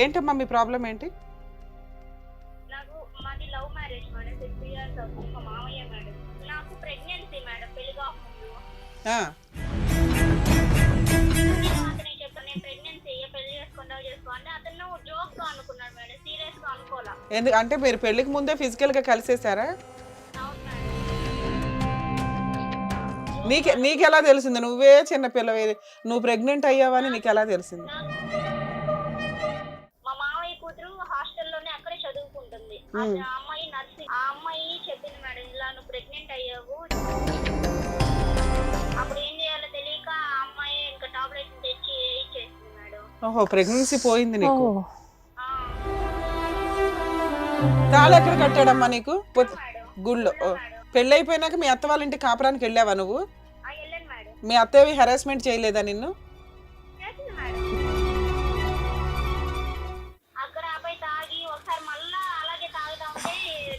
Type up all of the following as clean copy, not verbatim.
ఏంటమ్మా మీ ప్రాబ్లం ఏంటి? నాకు మాది లవ్ మ్యారేజ్ మేడం. 6 ఇయర్స్ అవుతుంది. మా మామయ్య మేడం. నాకు ప్రెగ్నెన్సీ మేడం పెళ్లి కాకముందు. ఆ, నేను అతనికి చెప్పాను నేను ప్రెగ్నెన్సీ పెళ్లి చేసుకుంటావు చేసుకో అంటే అతను జోక్ గా అనుకున్నాడు మేడం. సీరియస్ గా అనుకోలా. అంటే మీరు పెళ్లికి ముందే ఫిజికల్ గా కలిసేసారా? అవును మేడం. నీకెలా తెలిసింది? నువ్వే చిన్న పిల్లవి, నువ్వు ప్రెగ్నెంట్ అయ్యావని నీకెలా తెలిసింది? మా మామయ్య కూతురు హాస్టల్లోనే అక్కడే చదువుకుంటుంది. ఆ అమ్మాయి నర్సింగ్. ఆ అమ్మాయి చెప్పింది మేడం ఇలా నువ్వు ప్రెగ్నెంట్ అయ్యావు. అప్పుడు ఏం చేయాలో తెలియక ఆ అమ్మాయి ఇంకా టాబ్లెట్ తెచ్చి ఇచ్చేసింది మేడం. ఓహో, ప్రెగ్నెన్సీ పోయింది నీకు. ఆ, తాళి ఎక్కడ కట్టాడమ్మా నీకు? మేడం. గుళ్ళో. మేడం. పెళ్ళి అయిపోయినాక మీ అత్త వాళ్ళ ఇంటికి కాపురానికి వెళ్ళావా నువ్వు? వెళ్ళాను మేడం. మీ అత్తవి హెరాస్మెంట్ చేయలేదా నిన్ను? చేసింది మేడం. అక్కడ అబ్బాయి తాగి ఒకసారి మళ్ళా అలాగే తాగుతా ఉంటే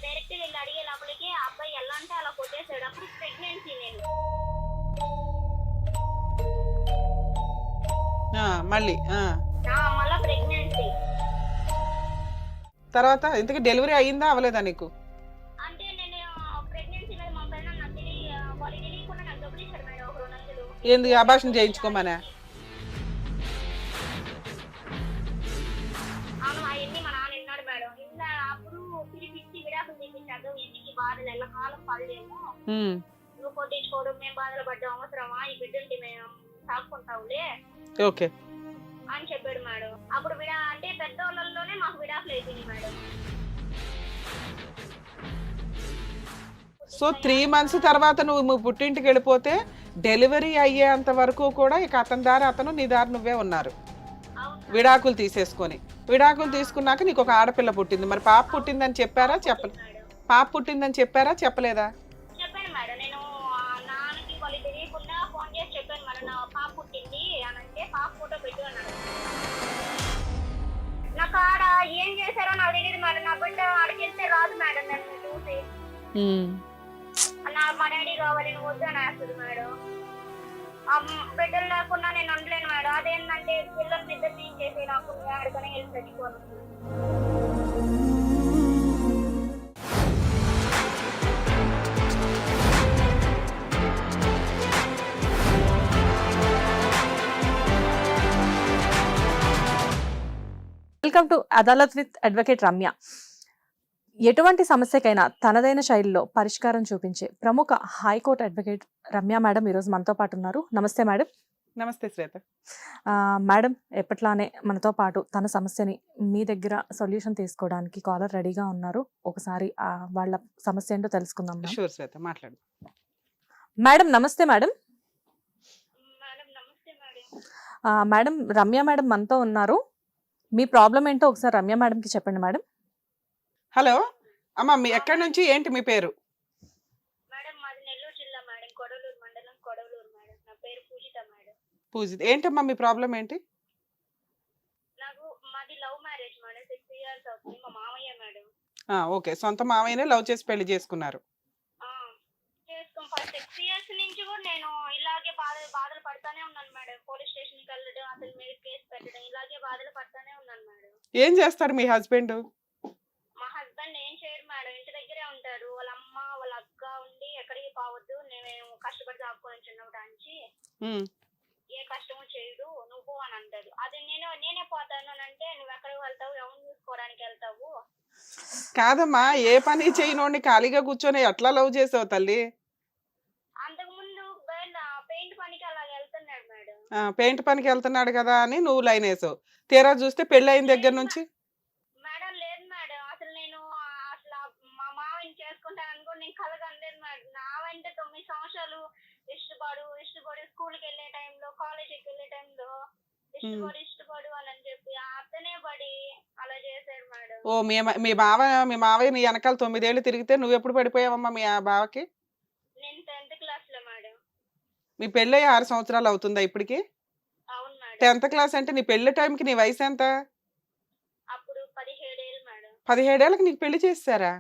డైరెక్ట్ వెళ్ళి అడిగే లోపలికి ఆ అబ్బాయి ఎలా అంటే అలా కొట్టేసాడు. అప్పుడు ప్రెగ్నెన్సీ నేను. మళ్ళీ మళ్ళా ప్రెగ్నెన్సీ. తర్వాత ఇంతకీ డెలివరీ అయ్యిందా అవ్వలేదా నీకు? అంటే నేను ప్రెగ్నెన్సీ మీద మా ఫ్రెండ్ నాకు వాళ్ళు తెలియకుండా నాకు డబ్బులు ఇచ్చారు మేడం. ఒక 200. ఎందుకు అబార్షన్ చేయించుకోమనా? అవును అవన్నీ మా నాన్న విన్నాడు మేడం. ఇంకా అప్పుడు పిలిపించి విడాకులు తీపించాడు. ఎన్నికి బాధలు ఎలా కాలం పడలేము, నువ్వు కొట్టించుకోవడం మేము బాధలు పడ్డాం అవసరమా, ఈ బిడ్డంటే మేము సాగుకుంటావులే ఓకే అని చెప్పాడు మేడం. అప్పుడు అంటే పెద్దవాళ్ళలోనే మాకు విడాకులు అయిపోయింది మేడం. సో 3 months తర్వాత నువ్వు పుట్టింటికి వెళ్ళిపోతే డెలివరీ అయ్యేంత వరకు కూడా ఇక అతని దారి అతను, నీ దారి నువ్వే ఉన్నారు. విడాకులు తీసేసుకొని విడాకులు తీసుకున్నాక నీకు ఒక ఆడపిల్ల పుట్టింది. మరి పాప పుట్టిందని చెప్పారా చెప్పలేదు? పాప పుట్టిందని చెప్పారా చెప్పలేదా? చెప్పాను మేడం. నేను నాన్నకి వాళ్ళు తెలియకుండా ఫోన్ చేసి చెప్పాను మేడం నా పాప పుట్టింది అని అంటే పాప ఫోటో పెట్టు అన్నాడు. నాకు ఆడ ఏం చేశారో నాకు తెలియదు మేడం. నా బిడ్డ ఆడికెళ్తే రాదు మేడం. నన్ను చూసి మా డాడీ కావాలి నువ్వు వద్దు అని వేస్తుంది మేడం. బిడ్డలు లేకుండా నేను ఉండలేను మేడం. అదేంటంటే పిల్లలు నిద్ర తీసేసి నాకు ఆడుకొని వెళ్ళి చచ్చిపోను. Welcome to Adalat with advocate Ramya. ఎటువంటి సమస్యకైనా తనదైన శైలిలో పరిష్కారం చూపించే ప్రముఖ హైకోర్టు అడ్వకేట్ రమ్య మేడం ఈరోజు మనతో పాటు ఉన్నారు. నమస్తే మేడం. నమస్తే శ్వేత. మేడం ఎప్పట్లానే మనతో పాటు తన సమస్యని మీ దగ్గర సొల్యూషన్ తీసుకోవడానికి కాలర్ రెడీగా ఉన్నారు. ఒకసారి వాళ్ళ సమస్య ఏంటో తెలుసుకుందాం. షూర్ శ్వేత, మాట్లాడు. మేడం నమస్తే మేడం. మేడం నమస్తే మేడం. మేడం రమ్య మేడం మనతో ఉన్నారు. మీ ప్రాబ్లం ఏంటో ఒకసారి రమ్య మేడంకి చెప్పండి మేడం. హలో అమ్మా, మీ ఎక్కడి నుంచి, ఏంటి మీ పేరు? మేడం మాది నెల్లూరు జిల్లా మేడం, కొడవలూరు మండలం, కొడవలూరు మేడం. నా పేరు పూజిత మేడం. పూజిత, ఏంటమ్మా మీ ప్రాబ్లం ఏంటి? నాకు మాది లవ్ మ్యారేజ్ మేడం. 6 ఇయర్స్ అవుతుంది. మా మామయ్య మేడం. ఓకే, సొంత మామయ్యనే లవ్ చేసి పెళ్లి చేసుకున్నారు. చేసుకుని 6 ఇయర్స్ నుంచి కూడా నేను ఇలాగే బాధలు పడతానే ఉన్నాను మేడం. పోలీస్ స్టేషన్కి వెళ్ళడం, అతని మీద కేసు పెట్టడం, ఇలాగే బాధలు పడతానే ఉన్నాను మేడం. ఏం చేస్తాడు మీ హస్బెండ్? మా హస్బెండ్ ఏం చేయడు మేడం. ఇంటి దగ్గరే ఉంటారు. వాళ్ళ అమ్మ వాళ్ళ అక్క ఉండి ఎక్కడికి పోవద్దు, నేను కష్టపడి దాపుకొని చిన్నప్పటి ఏ కష్టము చేయడు నువ్వు అని అంటారు. అది నేనే పోతాను అని అంటే నువ్వు ఎక్కడికి వెళ్తావు, ఎవరిని చూసుకోవడానికి వెళ్తావు? కాదమ్మా, ఏ పని చేయనోడిని ఖాళీగా కూర్చొని ఎట్లా లవ్ చేసావు తల్లి? అంతకు ముందు పెయింట్ పనికి అలా వెళ్తున్నాడు మేడం. పెయింట్ పనికి వెళ్తున్నాడు కదా అని నువ్వు లైన్ వేసావు. తీరా చూస్తే పెళ్లి అయిన దగ్గర నుంచి మేడం లేదు మేడం. అసలు నేను అసలు మా మావని చేసుకుంటానని కూడా నేను కలగలేదు మేడం. నా వెంట 9 సంవత్సరాలు ఇష్టపడు స్కూల్కి వెళ్ళే టైంలో, కాలేజీకి వెళ్ళే టైంలో ఇష్టపడు అని చెప్పి అతనే పడి అలా చేశాడు మేడం. ఓ మీ మావయ్య నీ వెనకాల 9 ఏళ్ళు తిరిగితే నువ్వు ఎప్పుడు పడిపోయావమ్మా మీ బావకి? నేను 10th క్లాస్ లో మేడం. మీ పెళ్ళి 6 సంవత్సరాలు అవుతుందా ఇప్పటికి? అవును మేడం. 10th క్లాస్ అంటే నీ పెళ్లి టైంకి నీ వయసు ఎంత? అప్పుడు 17 ఏళ్ళు మేడం. 17 ఏళ్ళకి నీకు పెళ్లి చేస్తారా?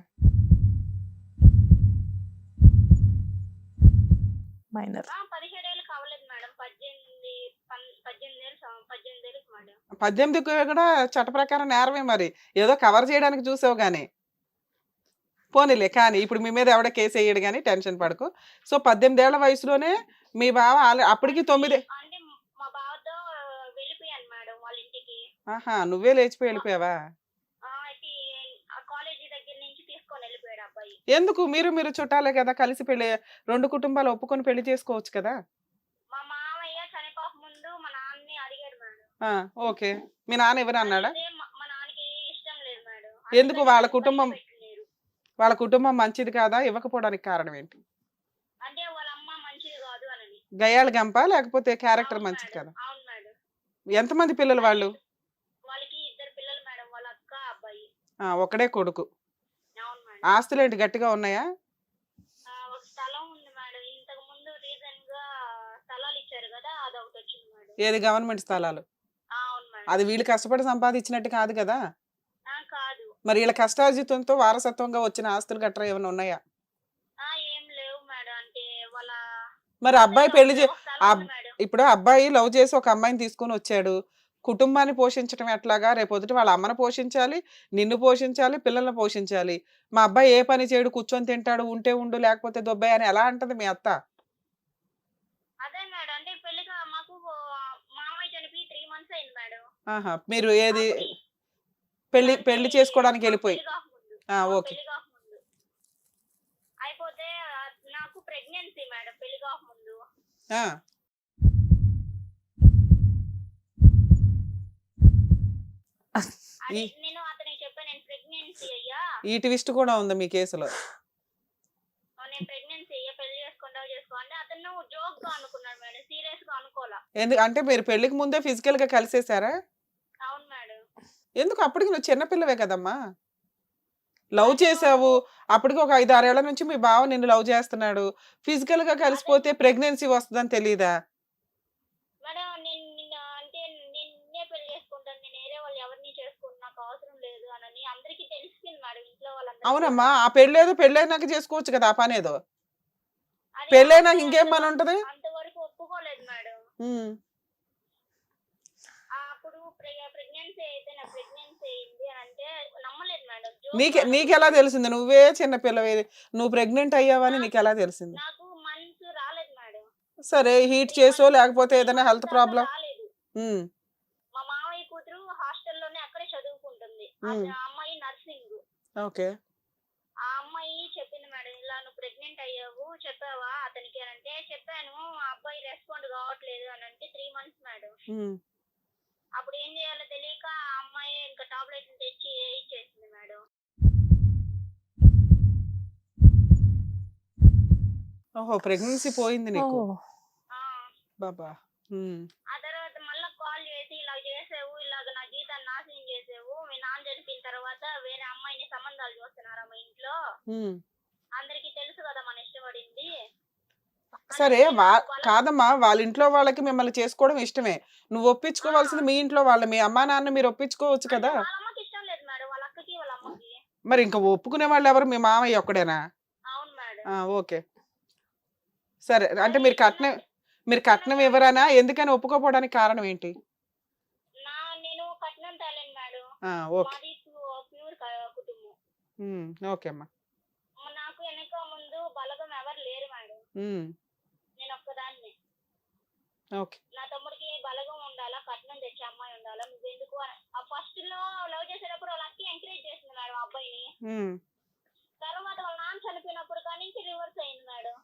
మైనర్. 17 ఏళ్ళు కావలేదు మేడం. 18 ఏళ్ళకి మేడం. 18 కూడా చట్ట ప్రకారం నేరమే మరి. ఏదో కవర్ చేయడానికి చూసావు గానీ. పోనీలే కానీ ఇప్పుడు మీ మీద ఎవడ కేసు వేయడు గానీ టెన్షన్ పడకు. సో 18 ఏళ్ల వయసులోనే మీ బావ అప్పటికి 9. అంటే మా బావతో వెళ్ళిపోయాను మేడం వాళ్ళ ఇంటికి. ఆహా! నువ్వే లేచిపోయి వెళ్ళిపోయావా? అయితే ఆ కాలేజీ దగ్గర నుంచి తీసుకొని వెళ్ళిపోయాడు అబ్బాయి. ఎందుకు? మీరు చుట్టాలే కదా! కలిసి 2 కుటుంబాలు ఒప్పుకొని పెళ్లి చేసుకోవచ్చు కదా! మా మామయ్య చనిపోక ముందు మా నాన్నని అడిగాడు మేడం. ఆ! ఓకే. మీ నాన్న ఎవరు అన్నాడా? అడిగితే మా నాన్నకి ఇష్టం లేదు మేడం. ఎందుకు? అందుకని వాళ్ళ నన్ను కుటుంబం బయట పెట్టలేరు. వాళ్ళ కుటుంబం మంచిది కాదా? ఇవ్వకపోవడానికి కారణం ఏంటి? అంటే వాళ్ళ అమ్మ మంచిది కాదు అనని. గయ్యాళి గంపా? లేకపోతే క్యారెక్టర్ అవును మంచిది మేడం. కాదా? అవును మేడం. ఎంతమంది పిల్లలు వాళ్ళు? వాళ్ళకి 2 పిల్లలు మేడం. వాళ్ళ అక్క, అబ్బాయి. ఒకడే కొడుకు. అవును మేడం. ఆస్తులేంటి గట్టిగా ఉన్నాయా? ఒక స్థలం ఉంది మేడం. ఇంతకు ముందు రీసెంట్ గా స్థలాలు ఇచ్చారు కదా, అదొకటి వచ్చింది మేడం. ఏది గవర్నమెంట్ స్థలాలు? అవును మేడం. అది వీళ్ళు కష్టపడి సంపాదించినట్టు కాదు కదా! కాదు. మరి వీళ్ళ కష్టార్జితంతో వారసత్వంగా వచ్చిన ఆస్తులు గట్రా ఏమైనా ఉన్నాయా? ఏం లేవు మేడం. అంటే వాళ్ళ మరి అబ్బాయి పెళ్లి ఒక స్థలం ఉంది మేడం. ఇప్పుడు అబ్బాయి లవ్ చేసి ఒక అమ్మాయిని తీసుకొని వచ్చాడు. కుటుంబాన్ని పోషించడం ఎట్లాగా? రేపొద్దుట వాళ్ళ అమ్మని పోషించాలి, నిన్ను పోషించాలి, పిల్లల్ని పోషించాలి. మా అబ్బాయి ఏ పని చేయడు, కూర్చొని తింటాడు, ఉంటే ఉండు లేకపోతే దొబ్బయ్య అని ఎలా అంటది మీ అత్త? అదే మేడం. అంటే పెళ్లిగా మాకు మామయ్య చనిపోయి 3 మంత్స్ అయింది మేడం. ఆహా! మీరు ఏది అప్పటి పెళ్లి చేసుకోవడానికి వెళ్ళిపోయి. పెళ్లి కాకముందు. ఓకే. పెళ్లి కాకముందు. అయిపోతే నాకు ప్రెగ్నెన్సీ మేడం పెళ్లి కాకముందు. ఆ! అదే ఈ నేను అతనికి చెప్పాను, నేను ప్రెగ్నెన్సీ అయ్యా. ఈ ట్విస్ట్ కూడా ఉంది మీ కేసులో. నేను ప్రెగ్నెన్సీ అయ్యా, పెళ్లి చేసుకుంటావు చేసుకో అంటే అతను జోక్ గా అనుకున్నాడు మేడం. సీరియస్ గా అనుకోలా. అంటే మీరు పెళ్లికి ముందే ఫిజికల్ గా కలిసేసారా? అవును మేడం. ఎందుకు? అప్పటికి నువ్వు చిన్న పిల్లవే కదమ్మా! లవ్ అదే చేసావు. అప్పటికి ఒక 5, 6 ఏళ్ల నుంచి మీ బావ నిన్ను లవ్ చేస్తున్నాడు. ఫిజికల్ గా కలిసిపోతే ప్రెగ్నెన్సీ వస్తదని తెలీదా? మేడం నేను అంటే నిన్నే పెళ్లి చేసుకుంటాను. నేను వేరే వాళ్ళు ఎవరిని చేసుకోను. నాకు అవసరం లేదు అని అందరికీ తెలిసిపోయింది మేడం. ఇంట్లో వాళ్ళందరికీ అవునమ్మా. కూడా. ఆ పెళ్ళైనాక చేసుకోవచ్చు కదా ఆ పనేదో. అది పెళ్ళైనాక అబ్బాయి ఇంకేం పని ఉంటది? అంతవరకు ఒప్పుకోలేదు మేడం. హ్మ్. అప్పుడు ప్రెగ్నెన్సీ అయితే నాకు ప్రెగ్నెన్సీ అయింది అని అంటే నమ్మలేదు మేడం. నీకెలా తెలిసింది? నువ్వే చిన్న పిల్లవి. నువ్వు ప్రెగ్నెంట్ అయ్యావని నీకెలా తెలిసింది? నాకు మంత్స్ రాలేదు మేడం. సరే హీట్ 3 చేసో మంత్స్ లేకపోతే 3 ఏదైనా మంత్స్ హెల్త్ దాకా ప్రాబ్లం? రాలేదు. హ్మ్. మా మామయ్య కూతురు హాస్టల్లోనే అక్కడే చదువుకుంటుంది. ఆ అమ్మాయి నర్సింగ్. ఓకే. ఆ అమ్మాయి చెప్పింది మేడం, ఇలా నువ్వు ప్రెగ్నెంట్ అయ్యావు చెప్పావా అతనికి అని అంటే చెప్పాను. ఆ అబ్బాయి రెస్పాండ్ కావట్లేదు అని అంటే 3 మంత్స్ మేడం. హ్మ్. అప్పుడు ఏం చేయాలో తెలియక ఆ అమ్మాయి ఇంకా టాబ్లెట్లు తెచ్చి ఇచ్చేసింది మేడం. ఓహో! ప్రెగ్నెన్సీ పోయింది నీకు. ఓహ్! ఆ బాబా! హ్మ్. ఆ తర్వాత మళ్ళా కాల్ చేసి ఇలా చేసావు, ఇలాగ నా జీవితాన్ని నాశనం చేసావు. మీ నాన్న చనిపోయిన తర్వాత వేరే అమ్మాయిని సంబంధాలు చూస్తున్నారా మా ఇంట్లో? హ్మ్. అందరికీ తెలుసు కదా మన ఇష్టపడింది. సరే అనేసి నాకు కాదమ్మా, వాళ్ళ ఇంట్లో వాళ్ళకి మిమ్మల్ని చేసుకోవడం ఇష్టమే. నువ్వు ఒప్పించుకోవాల్సింది మీ ఇంట్లో వాళ్ళని. మీ అమ్మా నాన్న మీరు ఒప్పించుకోవచ్చు అంటే కదా! వాళ్ళ అమ్మకి ఇష్టం లేదు మేడం. వాళ్ళ అక్కకి వాళ్ళ అమ్మకి. మరి ఇంక ఒప్పుకునే వాళ్ళు ఎవరు? మీ మామయ్య ఒక్కడేనా? అవును మేడం. ఓకే. సరే. అంటే అది మీరు కట్నం ఇవ్వరానా? ఎందుకని ఒప్పుకోపోవడానికి కారణం ఏంటి? నేను కట్నం తేలేను మేడం. ఓకే. మాది ప్యూర్ కుటుంబం. హ్మ్. ఓకే అమ్మా. నాకు వెనక ముందు బలగం ఎవరు లేరు మేడం. హ్మ్. నేను ఒక్కదాన్నే. ఓకే. నా తమ్ముడికి బలగం ఉండాలా, కట్నం తెచ్చే అమ్మాయి ఉండాలా, నువ్వెందుకు అని ఫస్ట్ లో లవ్ చేసేటప్పుడు వాళ్ళ అక్క ఎంకరేజ్ చేసింది మేడం ఆ అబ్బాయిని. హ్మ్. తర్వాత వాళ్ళ నాన్న చనిపోయినప్పుడు కానీ నుంచి రివర్స్ అయింది మేడం.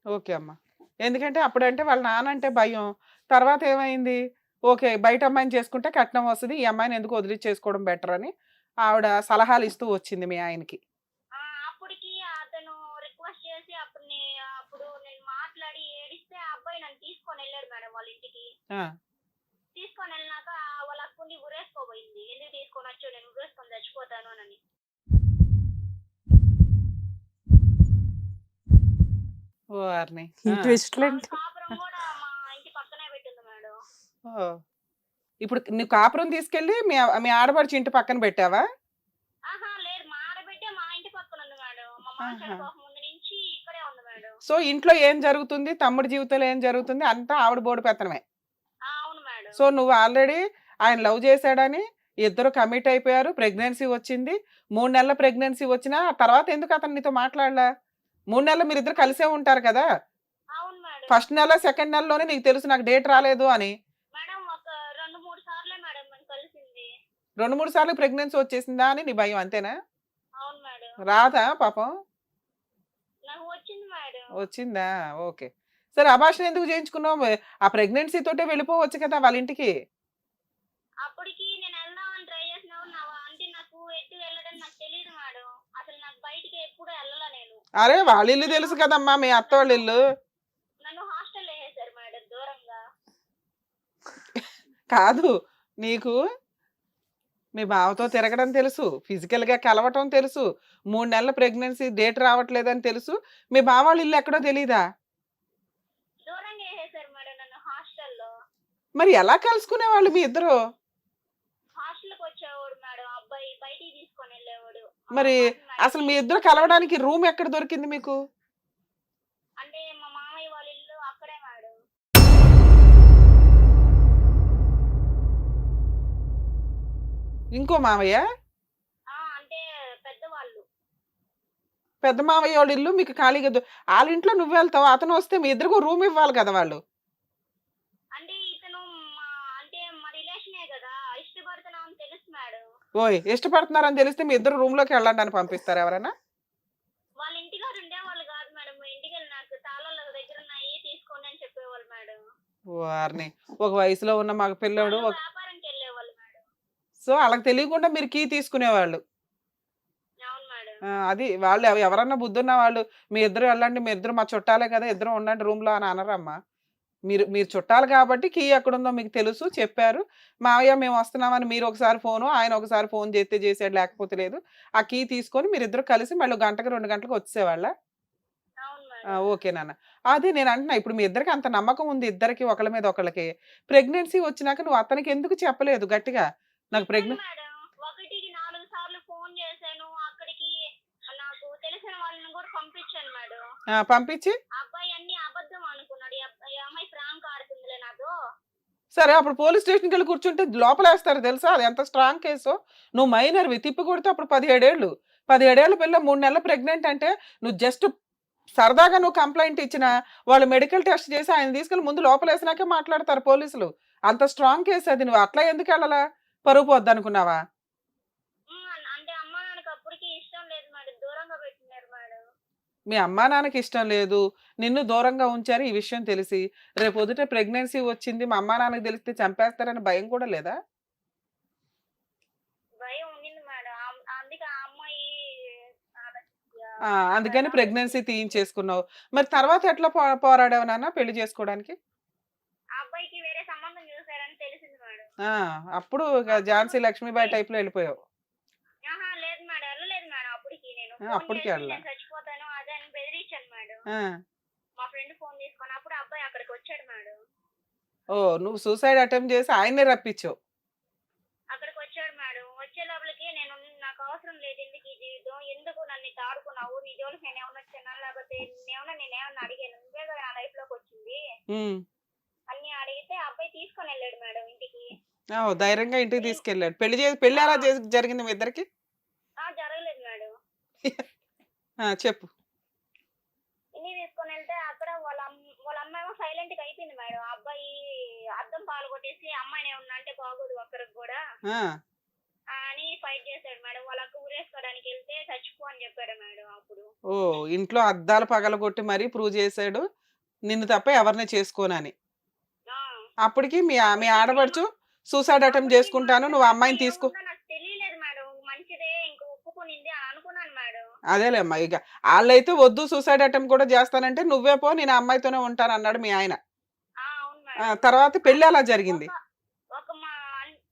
ఓకే అమ్మా. ఎందుకంటే అప్పుడంటే వాళ్ళ నాన్న అంటే భయం. తర్వాత ఏమైంది? ఓకే. బయట అమ్మాయిని చేసుకుంటే కట్నం వస్తది. ఈ అమ్మాయిని ఎందుకు వదిలిచ్చేసుకోవడం బెటర్ అని ఆవిడ సలహాలు ఇస్తూ వచ్చింది మీ ఆయనకి. అప్పటికి అతను రిక్వెస్ట్ చేసి అప్పుడు నేను మాట్లాడి ఏడిస్తే ఆ అబ్బాయి నన్ను తీసుకొని వెళ్ళాడు మేడం వాళ్ళ ఇంటికి. ఆ! తీసుకొని వెళ్ళినాక వాళ్ళ అక్కని ఉరేసుకోబోయింది. ఎందుకు తీసుకొని వచ్చావు, నేను ఉరేసుకొని చచ్చిపోతాను అని. వారిని. ఈ ట్విస్ట్‌లేంటి? కాపురం కూడా మా ఇంటి పక్కనే పెట్టింది మేడం. ఓహ్! ఇప్పుడు నువ్వు కాపురం తీసుకెళ్ళి మీ ఆడపడుచు ఇంటి పక్కన పెట్టావా? లేదు, మా ఆడబిడ్డే మా ఇంటి పక్కన ఉంది మేడం. మా మామ చనిపోక ముందు నుంచి ఇక్కడే ఉంది మేడం. సో ఇంట్లో ఏం జరుగుతుంది? తమ్ముడి జీవితంలో ఏం జరుగుతుంది? అంతా ఆవిడ బోడి పెత్తనమే. అవును మేడం. సో నువ్వు ఆల్రెడీ ఆయన లవ్ చేశాడని ఇద్దరు కమిట్ అయిపోయారు, ప్రెగ్నెన్సీ వచ్చింది. 3 నెలల ప్రెగ్నెన్సీ వచ్చినా ఆ తర్వాత ఎందుకు అతను నీతో మాట్లాడలా? 3 నెలలు మీరిద్దరు కలిసే ఉంటారు కదా. అవును మేడం. ఫస్ట్ నెల సెకండ్ నెలలోనే నీకు తెలుసు నాకు డేట్ రాలేదు అని. మేడం ఒక 2-3 సార్లే మేడం మేము కలిసింది. 2-3 సార్లు ప్రెగ్నెన్సీ వచ్చేసిందా అని నీ భయం, అంతేనా? అవును మేడం. రాదా పాపం? నాకు వచ్చింది మేడం. వచ్చిందా? ఓకే. సరే అబార్షన్ ఎందుకు చేయించుకున్నావు? ఆ ప్రెగ్నెన్సీ తోటే వెళ్ళిపోవచ్చు కదా వాళ్ళ ఇంటికి. అప్పటికి నేను వెళ్దామని ట్రై చేసినా అంటే నాకు ఎటు వెళ్ళడం నాకు తెలియదు మేడం. అసలు నాకు బయటికి ఎప్పుడు వెళ్ళలా నేను. అరే వాళ్ళ ఇల్లు తెలుసు కదమ్మా, మీ అత్త వాళ్ళ ఇల్లు. నన్ను హాస్టల్ వేసేసారు మేడం దూరంగా. కాదు, నీకు మీ బావతో తిరగడం తెలుసు, ఫిజికల్ గా కలవటం తెలుసు, 3 నెలల ప్రెగ్నెన్సీ డేట్ రావట్లేదని తెలుసు. మీ బావ వాళ్ళ ఇల్లు ఎక్కడో తెలీదా? దూరంగా వేసేసారు మేడం నన్ను హాస్టల్లో. మరి ఎలా కలుసుకునేవాళ్ళు మీ ఇద్దరు? హాస్టల్కి వచ్చేవాడు మేడం అబ్బాయి, బయటికి తీసుకొని వెళ్ళేవాడు. మరి అసలు మీ ఇద్దరు కలవడానికి రూమ్ ఎక్కడ దొరికింది మీకు? అంటే మా మామయ్య వాళ్ళ ఇల్లు అక్కడే మేడం. ఇంకో మావయ్య? అంటే పెద్దవాళ్ళు. పెద్ద మావయ్య వాళ్ళ ఇల్లు మీకు ఖాళీగా వాళ్ళ ఇంట్లో నువ్వు వెళ్తావు, అతను వస్తే మీ ఇద్దరికి రూమ్ ఇవ్వాలి కదా వాళ్ళు. అంటే ఇతను అంటే మా రిలేషనే కదా, ఇష్టపడుతున్నామని తెలుసు మేడం. ఓయ్ ఇష్టపడుతున్నారని తెలిస్తే మీ ఇద్దరు రూమ్ లోకి వెళ్ళండి అని పంపిస్తారు ఎవరైనా? వాళ్ళ ఇంటికాడ ఉండేవాళ్ళు కాదు మేడం. మా ఇంటికి వెళ్ళి నాకు తాళాల దగ్గర ఉన్నాయి తీసుకోండి అని చెప్పేవాళ్ళు మేడం. వారిని ఒక వయసులో ఉన్న మగ పిల్లోడు వాళ్ళు వ్యాపారంకి వెళ్ళేవాళ్ళు మేడం. సో వాళ్ళకి తెలియకుండా మీరు కీ తీసుకునేవాళ్ళు. అవును మేడం. అది వాళ్ళు ఎవరన్నా బుద్ధున్న వాళ్ళు మీ ఇద్దరు వెళ్ళండి, మీ ఇద్దరు మా చుట్టాలే కదా, ఇద్దరు ఉండండి రూమ్ లో అని అనరమ్మా. మీరు మీరు చుట్టాలు కాబట్టి కీ ఎక్కడుందో మీకు తెలుసు, చెప్పారు. మావయ్య మేము వస్తున్నామని మీరు ఒకసారి ఫోను, ఆయన ఒకసారి ఫోన్ చేస్తే చేసాడు, లేకపోతే లేదు. ఆ కీ తీసుకొని మీరిద్దరు కలిసి మళ్ళీ గంటకి 2 గంటలకు వచ్చేవాళ్ళ? అవును మేడం. ఓకే నాన్న. అదే నేను అంటున్నా, ఇప్పుడు మీ ఇద్దరికి అంత నమ్మకం ఉంది, ఇద్దరికి ఒకళ్ళ మీద ఒకళ్ళకి. ప్రెగ్నెన్సీ వచ్చినాక నువ్వు అతనికి ఎందుకు చెప్పలేదు గట్టిగా నాకు చెప్పాను మేడం. 1కి 4 సార్లు ఫోన్ చేశాను. అక్కడికి నాకు తెలిసిన వాళ్ళని కూడా పంపించాను మేడం. పంపించి అబ్బాయి అన్ని అబద్ధం అనుకున్నాడు. ఈ అమ్మాయి ఫ్రాంక్ ఆడుతుందిలే నాతో. సరే అప్పుడు పోలీస్ స్టేషన్కి వెళ్ళి కూర్చుంటే లోపలేస్తారు తెలుసా, అది ఎంత స్ట్రాంగ్ కేసు. నువ్వు మైనర్వి, తిప్పి కొడితే అప్పుడు 17 ఏళ్ళు. 17 ఏళ్ళ పిల్ల 3 నెలల ప్రెగ్నెంట్ అంటే నువ్వు జస్ట్ సరదాగా నువ్వు కంప్లైంట్ ఇచ్చినా వాళ్ళు మెడికల్ టెస్ట్ చేసి ఆయన తీసుకెళ్ళి ముందు లోపలేసినాకే మాట్లాడతారు పోలీసులు. అంత స్ట్రాంగ్ కేసు అది. నువ్వు అట్లా ఎందుకు వెళ్ళాలా? పరువు పోద్ది అనుకున్నావా? అంటే అమ్మా నాన్నకి అప్పటికి ఇష్టం లేదు మేడం. దూరంగా పెట్టినారు మేడం. మీ అమ్మా నాన్నకి ఇష్టం లేదు, నిన్ను దూరంగా ఉంచారు ఈ విషయం తెలిసి. రేపు పొద్దుట ప్రెగ్నెన్సీ వచ్చింది మా అమ్మా నాన్నకి తెలిస్తే చంపేస్తారని భయం కూడా లేదా? భయం ఉండింది మేడం. అందుకే ఆ అమ్మాయి అందుకని ప్రెగ్నెన్సీ తీయించేసుకున్నావు. మరి తర్వాత ఎట్లా పోరాడావు నాన్న పెళ్లి చేసుకోవడానికి? ఆ అబ్బాయికి వేరే సంబంధం చూసారని తెలిసింది మేడం. అప్పుడు ఝాన్సీ లక్ష్మీబాయి టైప్ లో వెళ్ళిపోయావు. లేదు మేడం, వెళ్ళలేదు మేడం. అప్పటికి నేను అప్పటికి వెళ్ళా? నేను చచ్చిపోతాను అదే అని బెదిరించాను మేడం. మా ఫ్రెండ్ ఫోన్ తీసుకొని అప్పుడు అబ్బాయి అక్కడికి వచ్చాడు మేడం. నువ్వు సూసైడ్ అటెంప్ట్ చేసి ఆయన్నే రప్పించావు. అక్కడికి వచ్చాడు మేడం. వచ్చే లోపలికి నేను నాకు అవసరం లేదు ఎందుకు ఈ జీవితం, ఎందుకు నన్ను తాడుకున్నావు, నీ జోలికి నేను ఏమన్నా వచ్చానా, లేకపోతే నేనేమన్నా అడిగాను, నువ్వే కదా నా లైఫ్ లోకి వచ్చింది అన్ని అడిగితే అబ్బాయి తీసుకొని వెళ్ళాడు మేడం ఇంటికి. ధైర్యంగా ఇంటికి తీసుకెళ్ళాడు. పెళ్లి ఎలా జరిగింది మీ ఇద్దరికి? జరగలేదు మేడం. చెప్పు. ఇన్ని తీసుకొని వెళ్తే అక్కడ వాళ్ళ అమ్మాయి సైలెంట్ గా అయిపోయింది మేడం. అబ్బాయి అద్దం పాలు కొట్టేసి అమ్మాయిని ఏమన్నా అంటే బాగోదు ఒక్కరికి కూడా అని ఫైట్ చేశాడు మేడం. వాళ్ళకి ఊరేసుకోవడానికి వెళ్తే చచ్చిపో అని చెప్పాడు మేడం. అప్పుడు ఇంట్లో అద్దాలు పగలగొట్టి మరీ ప్రూవ్ చేశాడు నిన్ను తప్ప ఎవరిని చేసుకోనని. అప్పటికి మీ ఆడపడుచు సూసైడ్ అటెంప్ట్ చేసుకుంటాను నువ్వు అమ్మాయిని తీసుకో. నాకు తెలియలేదు మేడం. మంచిదే ఇంకా ఒప్పుకునింది అనుకున్నాను మేడం. అదేలేమ్మా, ఇక వాళ్ళైతే వద్దు సూసైడ్ అటెంప్ట్ కూడా చేస్తానంటే నువ్వే పో నేను అమ్మాయితోనే ఉంటాను అన్నాడు మీ ఆయన. తర్వాత పెళ్లి ఎలా జరిగింది?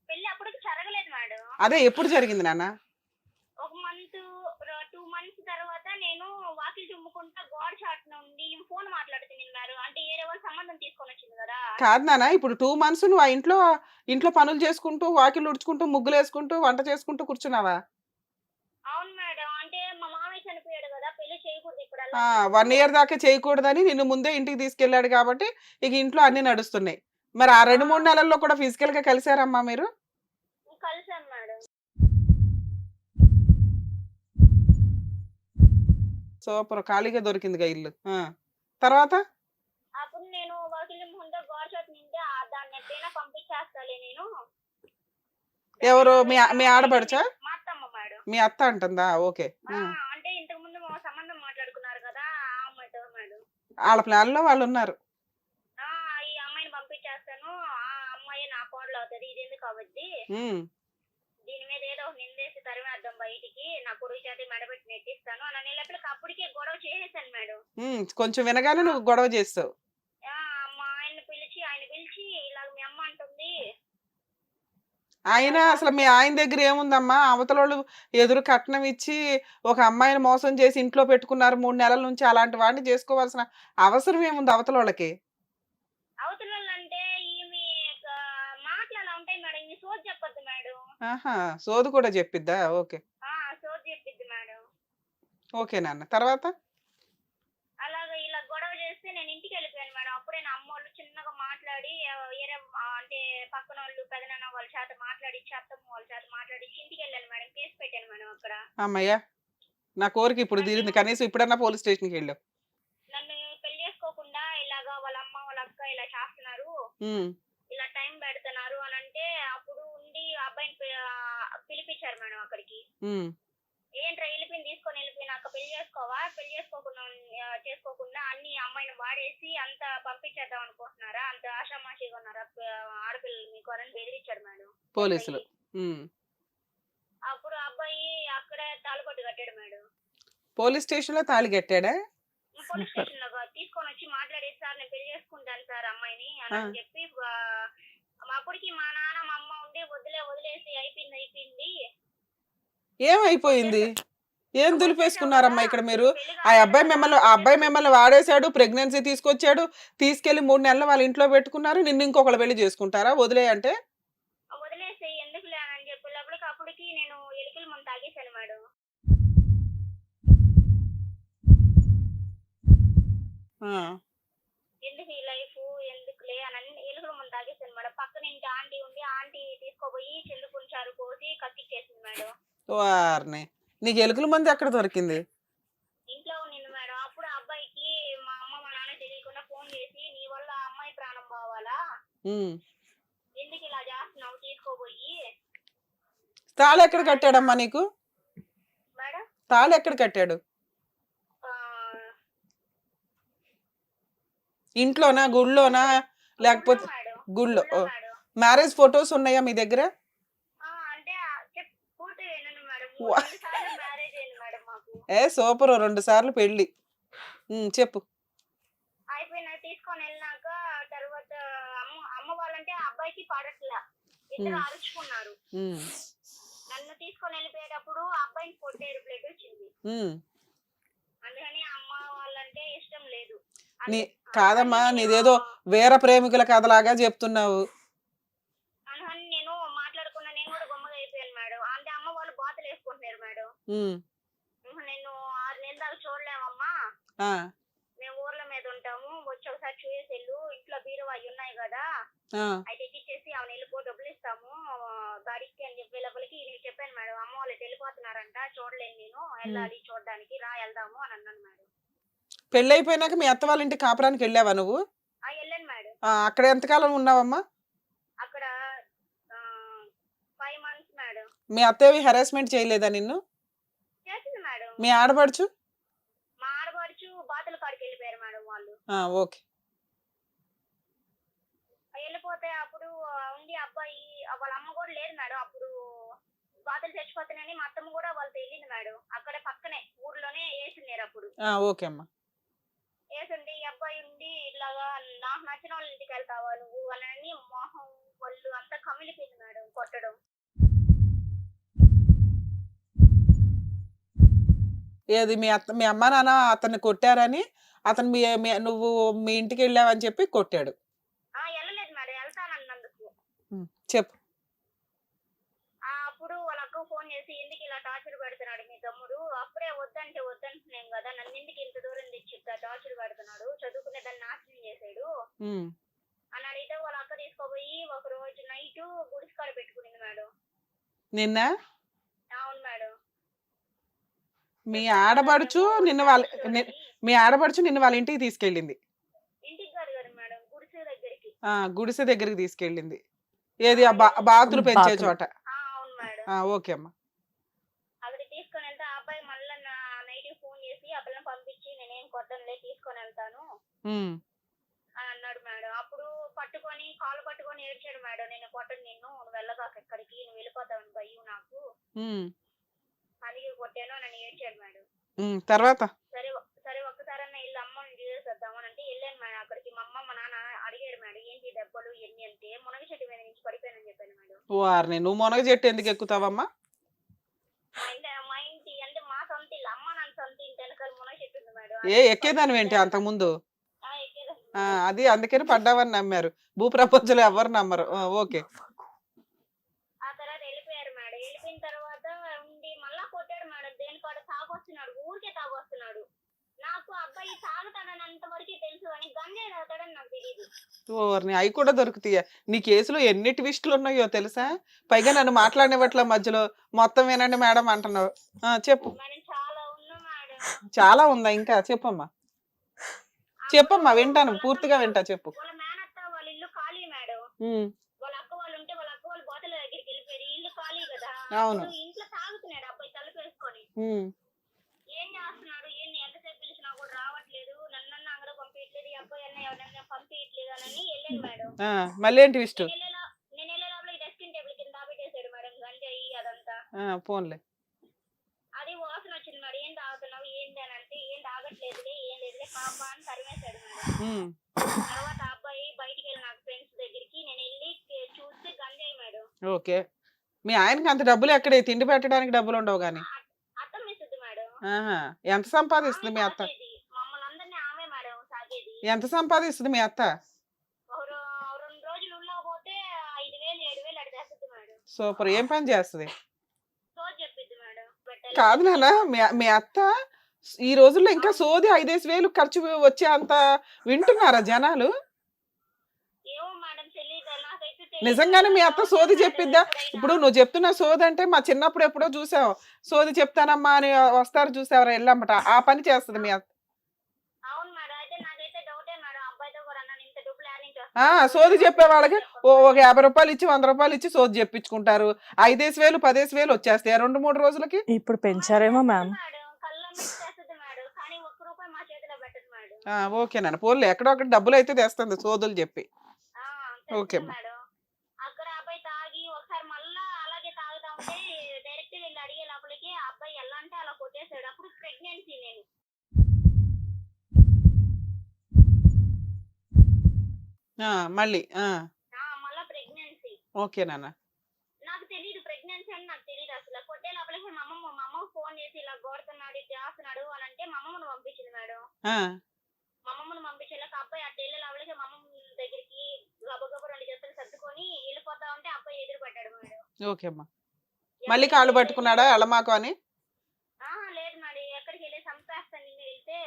పెళ్లి అప్పటికి జరగలేదు మేడం. అదే ఎప్పుడు జరిగింది నాన్న? ఒక 2 months తర్వాత నేను వాకిలి చుమ్ముకుంటా గోడ చాట్ నుండి ఫోన్ మాట్లాడుతున్నారు. అంటే ఏరే వాళ్ళ సంబంధం తీసుకొని వచ్చింది కదా. కాదు నాన్న, ఇప్పుడు 2 months నువ్వు ఆ ఇంట్లో పనులు చేసుకుంటూ వాకిలు ఉడుచుకుంటూ ముగ్గులు వేసుకుంటూ వంట చేసుకుంటూ కూర్చున్నావా? అవును మేడం. అంటే మా మామయ్య చనిపోయాడు కదా, పెళ్లి చేయకూడదు ఇప్పుడు. 1 year దాకా చేయకూడదని నిన్ను ముందే ఇంటికి తీసుకెళ్లాడు కాబట్టి ఇక ఇంట్లో అన్ని నడుస్తున్నాయి. మరి ఆ 2-3 నెలల్లో కూడా ఫిజికల్ గా కలిసారమ్మా మీరు? సూపర్, ఖాళీగా దొరికిందిగా ఇల్లు. తర్వాత అప్పుడు నేను వాకిలి ముందు గోడ షాట్ నింటే దాన్ని ఎట్టైనా పంపించేస్తాలే నేను. ఎవరు దానిలో మీ ఆడపడుచా? మా అత్తమ్మ మేడం. మీ అత్త అంటుందా? ఓకే. అంటే ఇంతకు ముందు మా సంబంధం మాట్లాడుకున్నారు కదా ఆ అమ్మాయితో మేడం. వాళ్ళ ప్లాన్ లో వాళ్ళు ఉన్నారు. ఈ అమ్మాయిని పంపించేస్తాను, ఆ అమ్మాయి నా కోడలు అవుతుంది, ఇది ఎందుకు అవద్ది, దీని మీద ఏదో ఒక నిందేసి తరిమేద్దాం బయటికి, నా కొడుకు చేత మెడబెట్టి నెట్టిస్తాను అని అనేటప్పటికి అప్పటికే గొడవ చేసేసాను మేడం. కొంచెం వినగానే నువ్వు గొడవ చేస్తావు. మా ఆయన పిలిచి ఇలాగ మీ అమ్మ అంటుంది. ఆయన అసలు మీ ఆయన దగ్గర ఏముందమ్మా? అవతలోళ్ళు ఎదురు కట్నం ఇచ్చి ఒక అమ్మాయిని మోసం చేసి ఇంట్లో పెట్టుకున్నారు 3 నెలల నుంచి. అలాంటి వాడిని చేసుకోవాల్సిన అవసరం ఏముంది అవతలోళ్ళకి? అవతలంటే ఈమె మాటలు అలా ఉంటాయి మేడం, ఈ సోది చెప్పొద్దు మేడం. సోదు కూడా చెప్పిద్దా? ఓకే. సోది చెప్పిద్ది మేడం. ఓకే నాన్న, తర్వాత? అలాగా ఇలా గొడవ చేస్తే నేను ఇంటికి వెళ్ళిపోయాను మేడం. అప్పుడే నా అమ్మోళ్ళు చిన్నగా మాట్లాడి వేరే అంటే పక్కన వాళ్ళు పెదనాన్న వాళ్ళ చేత మాట్లాడిచ్చి, అత్తమ్మ వాళ్ళ చేత మాట్లాడిచ్చి ఇంటికి వెళ్ళాను మేడం. కేసు పెట్టాను మేడం అక్కడ. అమ్మయ్యా, నా కోరిక ఇప్పుడు తీరింది. కనీసం ఇప్పుడన్నా పోలీస్ స్టేషన్కి వెళ్ళావు. నన్ను పెళ్లి చేసుకోకుండా ఇలాగా వాళ్ళ అమ్మ వాళ్ళ అక్క ఇలా చేస్తున్నారు, ఇలా టైం పెడుతున్నారు అని అంటే అప్పుడు ఉండి అబ్బాయిని పిలిపించారు మేడం అక్కడికి. ఏంట్రా వెళ్ళిపోయింది, తీసుకొని వెళ్ళిపోయినాక పెళ్లి చేసుకోవా, పెళ్లి చేసుకోకుండా అన్ని అమ్మాయిని వాడేసి అంత పంపించేద్దాం అనుకుంటున్నారా, అంత ఆషామాషిగా ఉన్నారా ఆడపిల్లలు మీకు అని బెదిరించాడు మేడం పోలీసులు. అప్పుడు అబ్బాయి అక్కడే తాళికొట్టు కట్టాడు మేడం. పోలీస్ స్టేషన్ లో తాళి కట్టాడా? పోలీస్ స్టేషన్ లో తీసుకొని వచ్చి మాట్లాడేసి, సార్ నేను పెళ్లి చేసుకుంటాను సార్ అమ్మాయిని అని చెప్పి, అప్పటికి మా నాన్న మా అమ్మ ఉండి వదిలేసి అయిపోయింది. ఏమైపోయింది? ఏం దులిపేసుకున్నారమ్మా ఇక్కడ మీరు? ఆ అబ్బాయి మిమ్మల్ని వాడేశాడు, ప్రెగ్నెన్సీ తీసుకొచ్చాడు, తీసుకెళ్లి 3 నెలలు వాళ్ళ ఇంట్లో పెట్టుకున్నారు. నిన్ను ఇంకొకళ్ళు పెళ్లి చేసుకుంటారా? వదిలే అంటే వదిలేసి ఎందుకు లేనని చెప్పేటప్పటికి అప్పటికి నేను ఎలికల ముందు తాగేశాను మేడం. ఎందుకు ఈ లైఫ్ ఎందుకులే అని ఎలుకల ముందు తాగేశాను మేడం. పక్కన ఇంటి ఆంటీ ఉండి ఆంటీ తీసుకోపోయి చెల్లుకుంచారు కోసి కత్తిచ్చేసింది మేడం. వారిని, నీకు ఎలుకల మంది ఎక్కడ దొరికింది? ఇంట్లో ఉన్నింది మేడం. అప్పుడు అబ్బాయికి మా అమ్మ మా నాన్న తెలియకుండా ఫోన్ చేసి, నీ వల్ల అమ్మాయి ప్రాణం పోవాలా, ఎందుకు ఇలా చేస్తున్నావు తీసుకోపోయి. తాళి ఎక్కడ కట్టాడమ్మా నీకు? మేడం తాళి ఎక్కడ కట్టాడు? ఇంట్లోనా, గుళ్ళోనా, లేకపోతే గుళ్ళో? మ్యారేజ్ ఫొటోస్ ఉన్నాయా మీ దగ్గర? సూపర్, 2 సార్లు పెళ్లి. చెప్పు. అయిపోయినా తీసుకొని వెళ్ళినాక తర్వాత అమ్మ వాళ్ళంటే అబ్బాయికి పడట్లా, ఇద్దరు అరుచుకున్నారు. నన్ను తీసుకొని వెళ్ళిపోయేటప్పుడు అబ్బాయికి కొట్టారు, బ్లడ్ వచ్చింది. అందుకని అమ్మ వాళ్ళంటే ఇష్టం లేదు. కాదమ్మా, నీదేదో వీర ప్రేమికుల కథలాగా చెప్తున్నావు. అందుకని నేను మాట్లాడుకున్నా, నేను కూడా గొమ్మగా అయిపోయాను మేడం. అంటే అమ్మ వాళ్ళు బాతులు వేసుకుంటున్నారు మేడం. నేను 6 నెలల దాకా చూడలేమమ్మా, మేము ఊర్ల మీద ఉంటాము, వచ్చి ఒకసారి చూసేసి వెళ్ళు, ఇంట్లో బీరువా అవి ఉన్నాయి కదా అయితే ఇచ్చేసి ఆమె వెళ్ళిపో, డబ్బులు ఇస్తాము గాడికి అని చెప్పే లోపలికి నేను చెప్పాను మేడం. అమ్మ వాళ్ళు వెళ్ళిపోతున్నారంట, చూడలేను నేను, వెళ్ళాలి చూడడానికి, రా వెళ్దాము అని అన్నాను మేడం. పెళ్లి అయిపోయినాక మీ అత్త వాళ్ళ ఇంటి కాపురానికి వెళ్ళావా నువ్వు? వెళ్ళాను మేడం. అక్కడ ఎంతకాలం ఉన్నావమ్మా? అక్కడ 5 months మేడం. మీ అత్తవి హెరాస్మెంట్ చేయలేదా నిన్ను? చేసింది మేడం. మీ ఆడపడుచు? మా ఆడపడుచు బాతుల కాడికి వెళ్ళిపోయారు మేడం వాళ్ళు. ఓకే. వెళ్ళిపోతే అప్పుడు ఉండి అబ్బాయి వాళ్ళ అమ్మ కూడా లేదు మేడం. అప్పుడు బాతులు చచ్చిపోతున్నాయని మా అత్తమ్మ కూడా వాళ్ళతో వెళ్ళింది మేడం. అక్కడే పక్కనే ఊర్లోనే వేసినారు అప్పుడు. ఓకే అమ్మా. వేసుండి ఈ అబ్బాయి ఉండి ఇలాగా నాకు నచ్చిన వాళ్ళ ఇంటికి వెళ్తావా నువ్వు అని మొహం వాళ్ళు అంతా కమిలిపోయింది మేడం కొట్టడం. ఏది మీ అమ్మ నాన్న అతన్ని కొట్టారని అతను నువ్వు మీ ఇంటికి వెళ్ళావని చెప్పి కొట్టాడు? వెళ్ళలేదు మేడం, వెళ్తానన్నందుకు. చెప్పు. అప్పుడు వాళ్ళ అక్క ఫోన్ చేసి ఎందుకు ఇలా టార్చర్ పెడుతున్నాడు మీ తమ్ముడు, అప్పుడే వద్దంటున్నాం కదా, నన్ను ఎందుకు ఇంత దూరం తెచ్చి టార్చర్ పెడుతున్నాడు, చదువుకునే దాన్ని నాశనం చేశాడు అని అడిగితే వాళ్ళ అక్క తీసుకోపోయి ఒక రోజు నైట్ గుడిస్కాడ పెట్టుకునింది మేడం. నిన్న? అవును మేడం. మీ ఆడపడుచు నిన్ను వాళ్ళ మీ ఆడపడుచు నిన్ను వాళ్ళ ఇంటికి తీసుకెళ్ళింది. ఇంటికి కాదు కదా మేడం, గుడిసె దగ్గరికి. గుడిసె దగ్గరికి తీసుకెళ్ళింది. ఏది ఆ బాతులు పెంచే చోట. అవును మేడం. ఓకే అమ్మా. అక్కడికి తీసుకొని వెళ్తే ఆ అబ్బాయి మళ్ళీ నా నైట్ ఫోన్ చేసి ఆ పిల్లని పంపించి నేనేం కొట్టనులే తీసుకొని వెళ్తాను అని అన్నాడు మేడం. అప్పుడు పట్టుకొని కాలు పట్టుకొని ఏడ్చాడు మేడం, నేను కొట్టను నిన్ను, నువ్వు వెళ్ళగాక ఎక్కడికి, నువ్వు వెళ్ళిపోతావని భయం నాకు, అందుకే కొట్టాను అని ఏడ్చాడు మేడం. తర్వాత సరే సరే ఒక్కసారన్నా వెళ్ళి అమ్మని చూసేద్దాము అని అంటే వెళ్ళాను మేడం అక్కడికి. మా అమ్మ మా నాన్న అడిగాడు మేడం ఏంటి దెబ్బలు ఎన్ని అంటే, మునగ చెట్టు మీద నుంచి పడిపోయానని చెప్పాను మేడం. వారిని నువ్వు మునగ చెట్టు ఎందుకు ఎక్కుతావమ్మా? మా ఇంటి అంటే మా సొంత ఇల్లు, అమ్మ నాన్న సొంత ఇంటి వెనకాల మునగ చెట్టు ఉంది మేడం. ఎక్కేదాని ఏంటి అంతకుముందు? ఎక్కేదాన్ని. అది అందుకని పడ్డావని నమ్మారు, భూప్రపంచంలో ఎవరు నమ్మరు. ఓకే. ఆ తర్వాత వెళ్ళిపోయారు మేడం. వెళ్ళిపోయిన తర్వాత ఉండి మళ్ళా కొట్టాడు మేడం, దేనికాడ తాగొస్తున్నాడు, ఊరికే తాగొస్తున్నాడు. నాకు అబ్బాయి తాగుతాడని అంతవరకే తెలుసు కానీ గంజాయి తాగుతాడని నాకు తెలియదు. ఓర్ని అవి కూడా దొరుకుతాయా? నీ కేసులో ఎన్ని ట్విస్టులు ఉన్నాయో తెలుసా? పైగా నన్ను మాట్లాడినట్ల మధ్యలో మొత్తం వినండి మేడం అంటున్నావు. చెప్పు. మేడం చాలా ఉన్నా మేడం. చాలా ఉందా ఇంకా? చెప్పమ్మా చెప్పమ్మా, వింటాను, పూర్తిగా వింటా, చెప్పు. వాళ్ళ మేనత్త వాళ్ళ ఇల్లు ఖాళీ మేడం. వాళ్ళ అక్క వాళ్ళు ఉంటే వాళ్ళ అక్క వాళ్ళు బోతల దగ్గరికి వెళ్ళిపోయారు, ఇల్లు ఖాళీ కదా. అవును. ఇంట్లో తాగుతున్నాడు అబ్బాయి తలుపు వేసుకొని. ఏం చేస్తున్నాడు, ఎంతసేపు పిలిచినా కూడా రావట్లేదు, నన్ను అంగడ పంపించట్లేదు, ఈ అబ్బాయి అన్న ఎవరన్నా పంపించట్లేదు అని వెళ్ళాను మేడం. మళ్ళీ ఏంటి ఇష్ట నేను వెళ్ళే లోపల డస్టింగ్ టేబుల్ కింద దాపెట్టేశాడు మేడం గంజాయి అదంతా. పోన్లే. అది వాసన వచ్చింది మేడం, ఏం తాగుతున్నావు ఏంటి అని అంటే, ఏం తాగట్లేదులే ఏం లేదులే పాప అని తరిమేశాడు మేడం. తర్వాత అబ్బాయి బయటికి వెళ్ళి నాకు ఫ్రెండ్స్ దగ్గరికి, నేను వెళ్ళి చూస్తే గంజాయి మేడం. ఓకే. మీ ఆయనకి అంత డబ్బులు ఎక్కడే? తిండి పెట్టడానికి డబ్బులు ఉండవు గానీ. అత్తం ఇస్తుంది మేడం. ఎంత సంపాదిస్తుంది మీ అత్త? మమ్మల్ని అందరినీ ఆమె మేడం సాగేది. ఎంత సంపాదిస్తుంది మీ అత్త? 2 రోజులు ఉండకపోతే 5,000 7,000 అడిగేస్తుంది మేడం. సూపర్. ఏం పని చేస్తుంది? సోది చెప్పిద్ది మేడం. కాదు నాన్న, మీ అత్త ఈ రోజుల్లో ఇంకా సోది 5,000 ఖర్చు వచ్చే అంత వింటున్నారా జనాలు? ఏమో మేడం తెలియదు, నాకైతే నిజంగానే మీ అత్త సోది చెప్పిద్దా? ఇప్పుడు నువ్వు చెప్తున్న సోది అంటే మా చిన్నప్పుడు ఎప్పుడో చూసావు, సోది చెప్తానమ్మా అని వస్తారు చూసావరా వెళ్ళమ్మట, ఆ పని చేస్తుంది మీ అత్త. అవును మేడం. అయితే నాకైతే డౌటే మేడం, అబ్బాయితో కూడా అన్నాను ఇంత డబ్బులు యాడ్ నుంచి వస్తాయి. సోది చెప్పే వాళ్ళకి ఒక 50 రూపాయలు ఇచ్చి 100 రూపాయలు ఇచ్చి సోది చెప్పించుకుంటారు. 5,000 10,000 వచ్చేస్తాయి 2-3 రోజులకి. ఇప్పుడు పెంచారేమో మ్యామ్. కళ్ళ చేస్తుంది మేడం, కానీ 1 రూపాయి మా చేతిలో పెట్టదు మేడం. ఓకేనా, పోన్లే, ఎక్కడో ఒకటి డబ్బులు అయితే తెస్తుంది సోదులు చెప్పి. Okay madam. అక్కడ అబ్బాయి తాగి ఒకసారి మళ్ళా అలాగే తాగుతా ఉంటే డైరెక్ట్ వెళ్ళి అడిగే లోపలికి అబ్బాయి ఎలా అంటే అలా కొట్టేశాడు. అప్పుడు ప్రెగ్నెన్సీ నేను. మళ్ళీ మళ్ళా ప్రెగ్నెన్సీ. ఓకే నాన్న. నాకు తెలియదు ప్రెగ్నెన్సీ అని, నాకు తెలియదు అసలు. కొట్టే లోపలికి మా అమ్మ ఫోన్ చేసి ఇలా కొడుతున్నాడు చేస్తున్నాడు అని అంటే మా అమ్మను పంపించింది మేడం. మా అమ్మను పంపించేలాక అబ్బాయి అట్ట వెళ్ళే లోపలికి మా అమ్మ దగ్గరికి గబగబ 2 జతలు సర్దుకొని వెళ్ళిపోతా ఉంటే అబ్బాయి ఎదురు పడ్డాడు మేడం. ఓకే అమ్మా. మళ్ళీ కాళ్ళు పట్టుకున్నాడా అలమాకు అని? లేదు మేడం, ఎక్కడికి వెళ్ళి చంపేస్తాను నిన్ను, వెళ్తే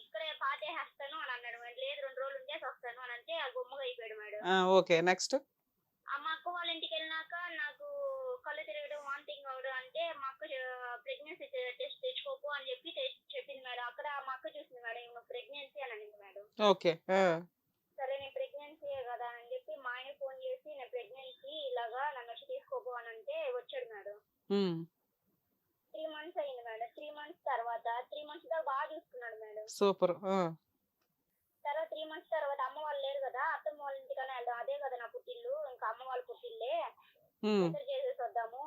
ఇక్కడే పాతేసేస్తాను అని అన్నాడు మేడం. లేదు 2 రోజులు ఉండేసి వస్తాను అని అంటే గుమ్మగా అయిపోయాడు మేడం. ఓకే. నెక్స్ట్ మా అక్క వాళ్ళ ఇంటికి వెళ్ళినాక నాకు కళ్ళు తిరగడం వాంతింగ్ అవడం అంటే మా అక్క ప్రెగ్నెన్సీ టెస్ట్ తెచ్చుకోకు అని చెప్పి చెప్పింది మేడం. అక్కడ మా అక్క చూసింది మేడం, ఈమె ప్రెగ్నెన్సీ అని అనింది మేడం. ఓకే. సరే నేను ప్రెగ్నెన్సీయే కదా అని చెప్పి మా ఆయన ఫోన్ చేసి నేను ప్రెగ్నెన్సీ ఇలాగా నన్ను వచ్చి తీసుకోకు అని అంటే వచ్చాడు మేడం. 3 months అయింది మేడం. 3 months తర్వాత 3 months దాకా బాగా చూసుకున్నాడు మేడం. సూపర్. తర్వాత 3 months తర్వాత అమ్మ వాళ్ళు లేరు కదా, అత్తమ్మ వాళ్ళ ఇంటికనే వెళ్దాం, అదే కదా నా పుట్టిల్లు, ఇంకా అమ్మ వాళ్ళ పుట్టిల్లే చేసేసి వద్దాము,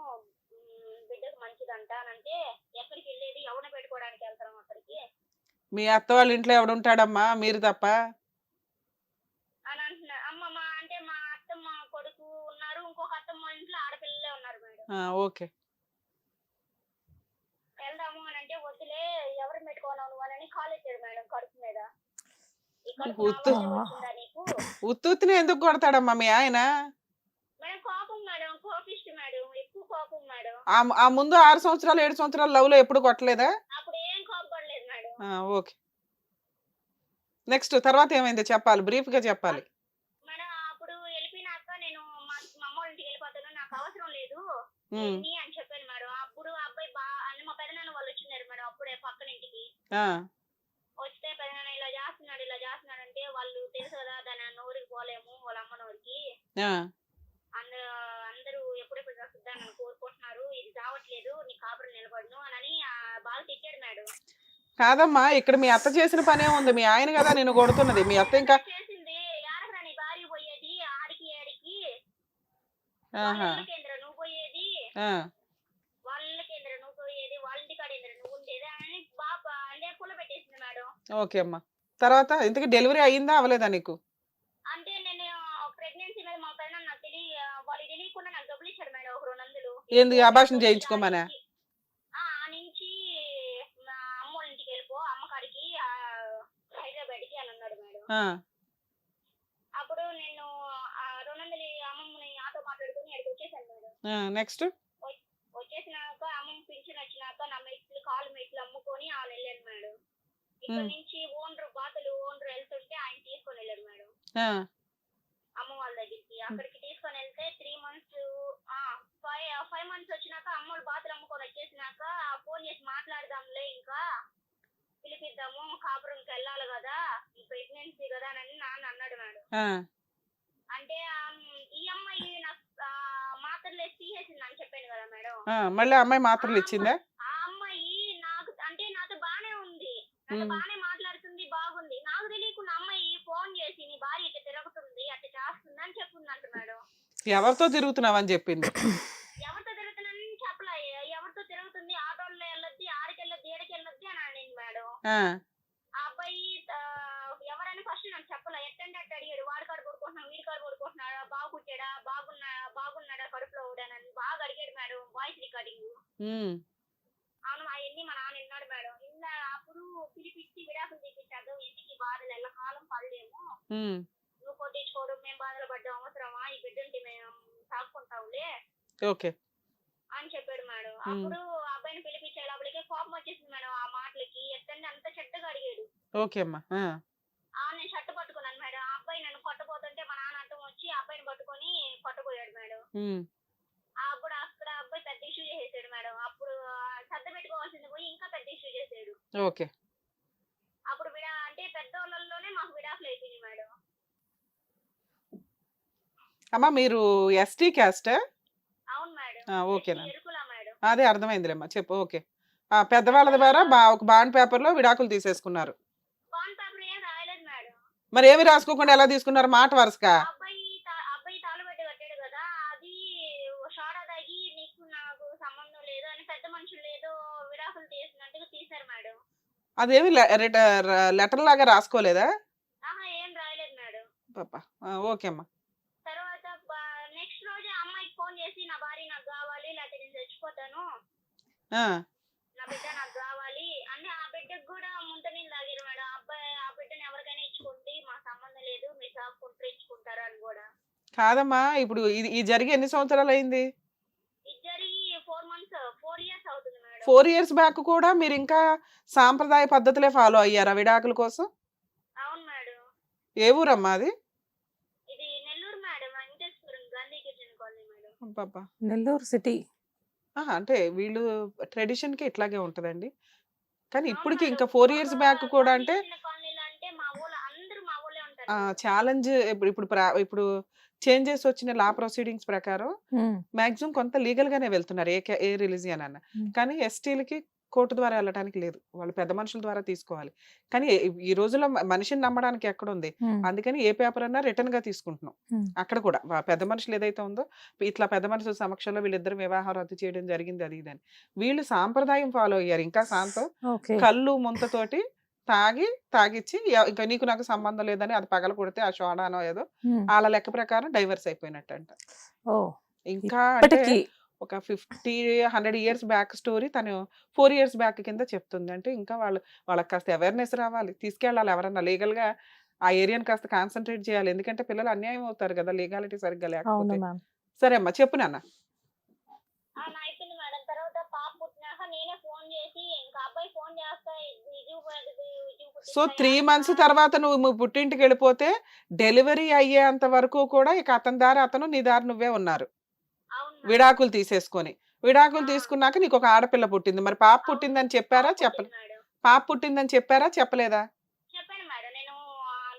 బిడ్డకు మంచిదంట అని అంటే, ఎక్కడికి వెళ్ళేది ఎవరిని పెట్టుకోవడానికి వెళ్తాం అక్కడికి. మీ అత్త వాళ్ళ ఇంట్లో ఎవడుంటాడమ్మా మీరు తప్ప అని అంటున్నా. అంటే మా అత్తమ్మ కొడుకు ఉన్నారు, ఇంకొక అత్తమ్మ వాళ్ళ ఇంట్లో ఆడపిల్లలే ఉన్నారు మేడం. ఓకే. వెళ్దాము అని అంటే వద్దులే ఎవరిని పెట్టుకోను నువ్వు అని కాల్ ఇచ్చాడు మేడం కడుపు మీద. ఉత్తునే ఎందుకు కొడతాడమ్మా మీ ఆయన? మేడం కోపం మేడం, కోపిస్ట్ మేడం, ఎక్కువ కోపం మేడం. ఆ ముందు 6 సంవత్సరాలు 7 సంవత్సరాలు లవ్ లో ఎప్పుడు కొట్టలేదా? అప్పుడు ఏం కోపడలేదు మేడం. ఓకే. నెక్స్ట్ తర్వాత ఏమైందో చెప్పాలి, బ్రీఫ్ గా చెప్పాలి మేడం. అప్పుడు వెళ్ళిపోయినాక నేను మా అమ్మ వాళ్ళ ఇంటికి వెళ్ళిపోతాను, నాకు అవసరం లేదు అని చెప్పాను మేడం. అప్పుడు అబ్బాయి మా పెదనాన్న వాళ్ళు వచ్చినారు మేడం. అప్పుడే ఆ, వస్తే పెదనాన్న ఇలా చేస్తున్నాడు అంటే వాళ్ళు తెలుసు కదా దాని నోరుకి పోలేము వాళ్ళ అమ్మ నోరుకి. ఆ, అందరూ అందరూ ఎప్పుడెప్పుడు చస్తుందని కోరుకుంటున్నారు, ఇది చావట్లేదు, నీ కాపురం నిలబడును అని బాగా తిట్టాడు మేడం. కాదమ్మా, ఇక్కడ మీ అత్త చేసిన పనే ఉంది, మీ ఆయన కదా నేను కొడుతున్నది, మీ అత్త ఇంకా. చేసింది యాడరా నీ భార్య పోయేది ఆడికి ఏడికి, ఆహా, కేంద్ర నువ్వు పోయేది, ఆ, వాళ్ళ కేంద్ర నువ్వు పోయేది, వాళ్ళ ఇంటి కాడేంద్ర నువ్వు ఉండేది అని బాబా అంటే పుల్ల పెట్టేసింది మేడం. ఓకే అమ్మా. తర్వాత ఇంతకీ డెలివరీ అయ్యిందా అవ్వలేదా నీకు? అంటే నేను ప్రెగ్నెన్సీ మీద మా పైన నాకు వాళ్ళు తెలియకుండా నాకు డబ్బులు ఇచ్చాడు మేడం ఒక 200. ఎందుకు అబార్షన్ చేయించుకోమనా? ఆ నుంచి మా అమ్మోళ్ళ ఇంటికి వెళ్ళిపో అమ్మకాడికి హైదరాబాద్కి అని అన్నాడు మేడం. ఆ, అప్పుడు నేను 200 అమ్మమ్మని ఆటో మాట్లాడుకుని ఇక్కడికి వచ్చేసాను మేడం. నెక్స్ట్. వచ్చేసినాక అమ్మమ్మ పింఛన్ వచ్చినాక నా మెట్లు కాలు మెట్లు అమ్ముకొని వాళ్ళు వెళ్ళాను మేడం. ఇక్కడ నుంచి ఓనర్ వెళ్తుంటే ఆయన తీసుకొని వెళ్ళాడు మేడం అమ్మ వాళ్ళ దగ్గరికి. అక్కడికి తీసుకొని వెళ్తే 3 months 5 months వచ్చినాక అమ్మోళ్ళు బాతులు అమ్ముకొని వచ్చేసినాక ఫోన్ చేసి మాట్లాడదాంలే, ఇంకా పిలిపిద్దాము, కాపురంకి వెళ్ళాలి కదా, ప్రెగ్నెన్సీ కదా అని నాన్న అన్నాడు మేడం. అంటే ఈ అమ్మాయి నాకు మాత్రలు వేసి తీసేసింది అని చెప్పాను కదా మేడం. మళ్ళీ అమ్మాయి మాత్రలు ఇచ్చిందా? ఆ అమ్మాయి నాకు అంటే నాతో బానే ఉంది, నాతో బానే మాట్లాడుతుంది, బాగుంది. నాకు తెలియకుండా అమ్మాయి ఫోన్ చేసి నీ భార్య ఇట్లా తిరుగుతుంది అట్లా చేస్తుంది అని చెప్పిందంట మేడం. ఎవరితో తిరుగుతున్నావని చెప్పింది? ఎవరితో తిరుగుతున్నానని చెప్పలే, ఎవరితో తిరుగుతుంది ఆటోల్లో వెళ్ళొద్ది, ఆడికి వెళ్ళొద్ది, ఏడికి వెళ్ళొద్ది అని అనింది మేడం. ఆ అబ్బాయి ఎవరైనా ఫస్ట్ నాకు చెప్పలే, ఎట్టంటే అట్ట అడిగాడు, వాడి కాడు కొడుకుంటున్నాడు, వీడి కాడు కొడుకుంటున్నాడా, బాగా కుట్టాడా, బాగున్నాడా కడుపులో ఊడానని బాగా అడిగాడు మేడం. వాయిస్ రికార్డింగ్ అవును అవన్నీ మా నాన్న విన్నాడు మేడం. అప్పుడు పిలిపించి విడాకులు తీపించాడు, ఇంటికి బాధలు ఎల్లకాలం పడలేము, నువ్వు కొట్టించుకోవడం మేము బాధలు పడ్డాం అవసరమా, ఈ బిడ్డంటే మేము సాగుకుంటావులే అని చెప్పాడు మేడం. అప్పుడు అబ్బాయిని పిలిపించే లోపలికే కోపం వచ్చేసింది మేడం ఆ మాటలకి. ఎట్టండి అంత చెడ్డగా అడిగాడు. నేను షర్ట్ పట్టుకున్నాను మేడం. ఆ అబ్బాయి నన్ను కొట్టబోతుంటే మా నాన్న అడ్డం వచ్చి ఆ అబ్బాయిని పట్టుకొని కొట్టబోయాడు మేడం. అప్పుడు అక్కడ అబ్బాయి పెద్ద ఇష్యూ చేసేసాడు మేడం. అప్పుడు సర్ద పెట్టుకోవాల్సింది పోయి ఇంకా పెద్ద ఇష్యూ చేసాడు. అప్పుడు అంటే పెద్దోళ్ళలోనే మాకు విడాకులు అయిపోయింది మేడం. అమ్మా మీరు ఎస్టీ క్యాస్ట్? అవును మేడం. ఓకేనా, ఎరుకులా మేడం. అదే అర్థమైందిలేమ్మా, చెప్పు. ఓకే, పెద్దవాళ్ళ ద్వారా ఒక బాండ్ పేపర్ లో విడాకులు తీసేసుకున్నారు. బాండ్ పేపర్ ఏం రాయలేదు మేడం. మరి ఏమి రాసుకోకుండా ఎలా తీసుకున్నారు? మాట వరుసగా అబ్బాయి తాళబెట్టి కట్టాడు కదా, అది షాడా దాగి నీకు నాకు సంబంధం లేదు అని పెద్ద మనుషులు ఏదో విడాకులు తీసినట్టుగా తీశారు మేడం. అదేమి లెటర్ లాగా రాసుకోలేదా? ఏం రాయలేదు మేడం. పాపా ఓకే అమ్మా. తర్వాత నెక్స్ట్ రోజు అమ్మాయికి ఫోన్ చేసి నా భార్య నాకు కావాలి, లేకపోతే నేను చచ్చిపోతాను, నా బిడ్డ నాకు కావాలి అని ఆ బిడ్డకు కూడా ముంత నీళ్ళు తాగారు మేడం. అబ్బాయి ఆ బిడ్డని ఎవరికైనా ఇచ్చుకుంటే మా సంబంధం లేదు, మీరు సాగుకుంటారు ఇచ్చుకుంటారు అని కూడా. కాదమ్మా, ఇప్పుడు ఈ జరిగి ఎన్ని సంవత్సరాలు అయింది? ఇది జరిగి 4 years అవుతుంది మేడం. 4 years బ్యాక్ కూడా మీరు ఇంకా సాంప్రదాయ పద్ధతులే ఫాలో అయ్యారా విడాకుల కోసం? అవును మేడం. ఏ ఊరమ్మా అది? ఇది Nellore madam, Venkateswaram Gandhi kitchen colony madam. పాపా నెల్లూరు సిటీ. అంటే వీళ్ళు ట్రెడిషన్ కి ఇట్లాగే ఉంటదండి. కానీ ఇప్పటికి ఇంకా 4 years బ్యాక్ కూడా అంటే ఛాలెంజ్. ఇప్పుడు చేంజెస్ వచ్చిన లా ప్రొసీడింగ్స్ ప్రకారం మాక్సిమం కొంత లీగల్ గానే వెళ్తున్నారు ఏ రిలీజియన్ అన్న. కానీ ఎస్టీలకి కోర్టు ద్వారా వెళ్ళడానికి లేదు, వాళ్ళు పెద్ద మనుషుల ద్వారా తీసుకోవాలి. కానీ ఈ రోజుల్లో మనిషిని నమ్మడానికి ఎక్కడుంది? అందుకని ఏ పేపర్ అన్నా రిటర్న్ గా తీసుకుంటున్నాం. అక్కడ కూడా పెద్ద మనుషులు ఏదైతే ఉందో ఇట్లా పెద్ద మనుషుల సమక్షంలో వీళ్ళిద్దరు వివాహం రద్దు చేయడం జరిగింది అది ఇదని. వీళ్ళు సాంప్రదాయం ఫాలో అయ్యారు. ఇంకా శాంతం కళ్ళు ముంతతోటి తాగిచ్చి ఇంకా నీకు నాకు సంబంధం లేదని అది పగల కొడితే ఆ షోడానో ఏదో వాళ్ళ లెక్క ప్రకారం డైవర్స్ అయిపోయినట్టంట. ఇంకా అంటే ఒక 50-100 years బ్యాక్ స్టోరీ తను 4 years బ్యాక్ కింద చెప్తుంది. అంటే ఇంకా వాళ్ళకి కాస్త అవేర్నెస్ రావాలి, తీసుకెళ్ళాలి. ఎవరన్నా లీగల్ గా ఆ ఏరియాని కాస్త కాన్సన్ట్రేట్ చేయాలి. ఎందుకంటే పిల్లలు అన్యాయం అవుతారు కదా లీగాలిటీ సరిగ్గా లేకపోతే. సరే అమ్మా చెప్పు నాన్న. తర్వాత పాప పుట్టినాక నేనే ఫోన్ చేసి ఇంకా అబ్బాయి ఫోన్ చేస్తా సో 3 months తర్వాత నువ్వు పుట్టింటికి వెళ్ళిపోతే డెలివరీ అయ్యేంత వరకు కూడా ఇక అతని దారి అతను నీ దారి నువ్వే ఉన్నారు. విడాకులు తీసుకున్నాక నీకు ఒక ఆడపిల్ల పుట్టింది. మరి పాప పుట్టిందని చెప్పారా చెప్పలేదు? పాప పుట్టిందని చెప్పారా చెప్పలేదా? చెప్పాను మేడం. నేను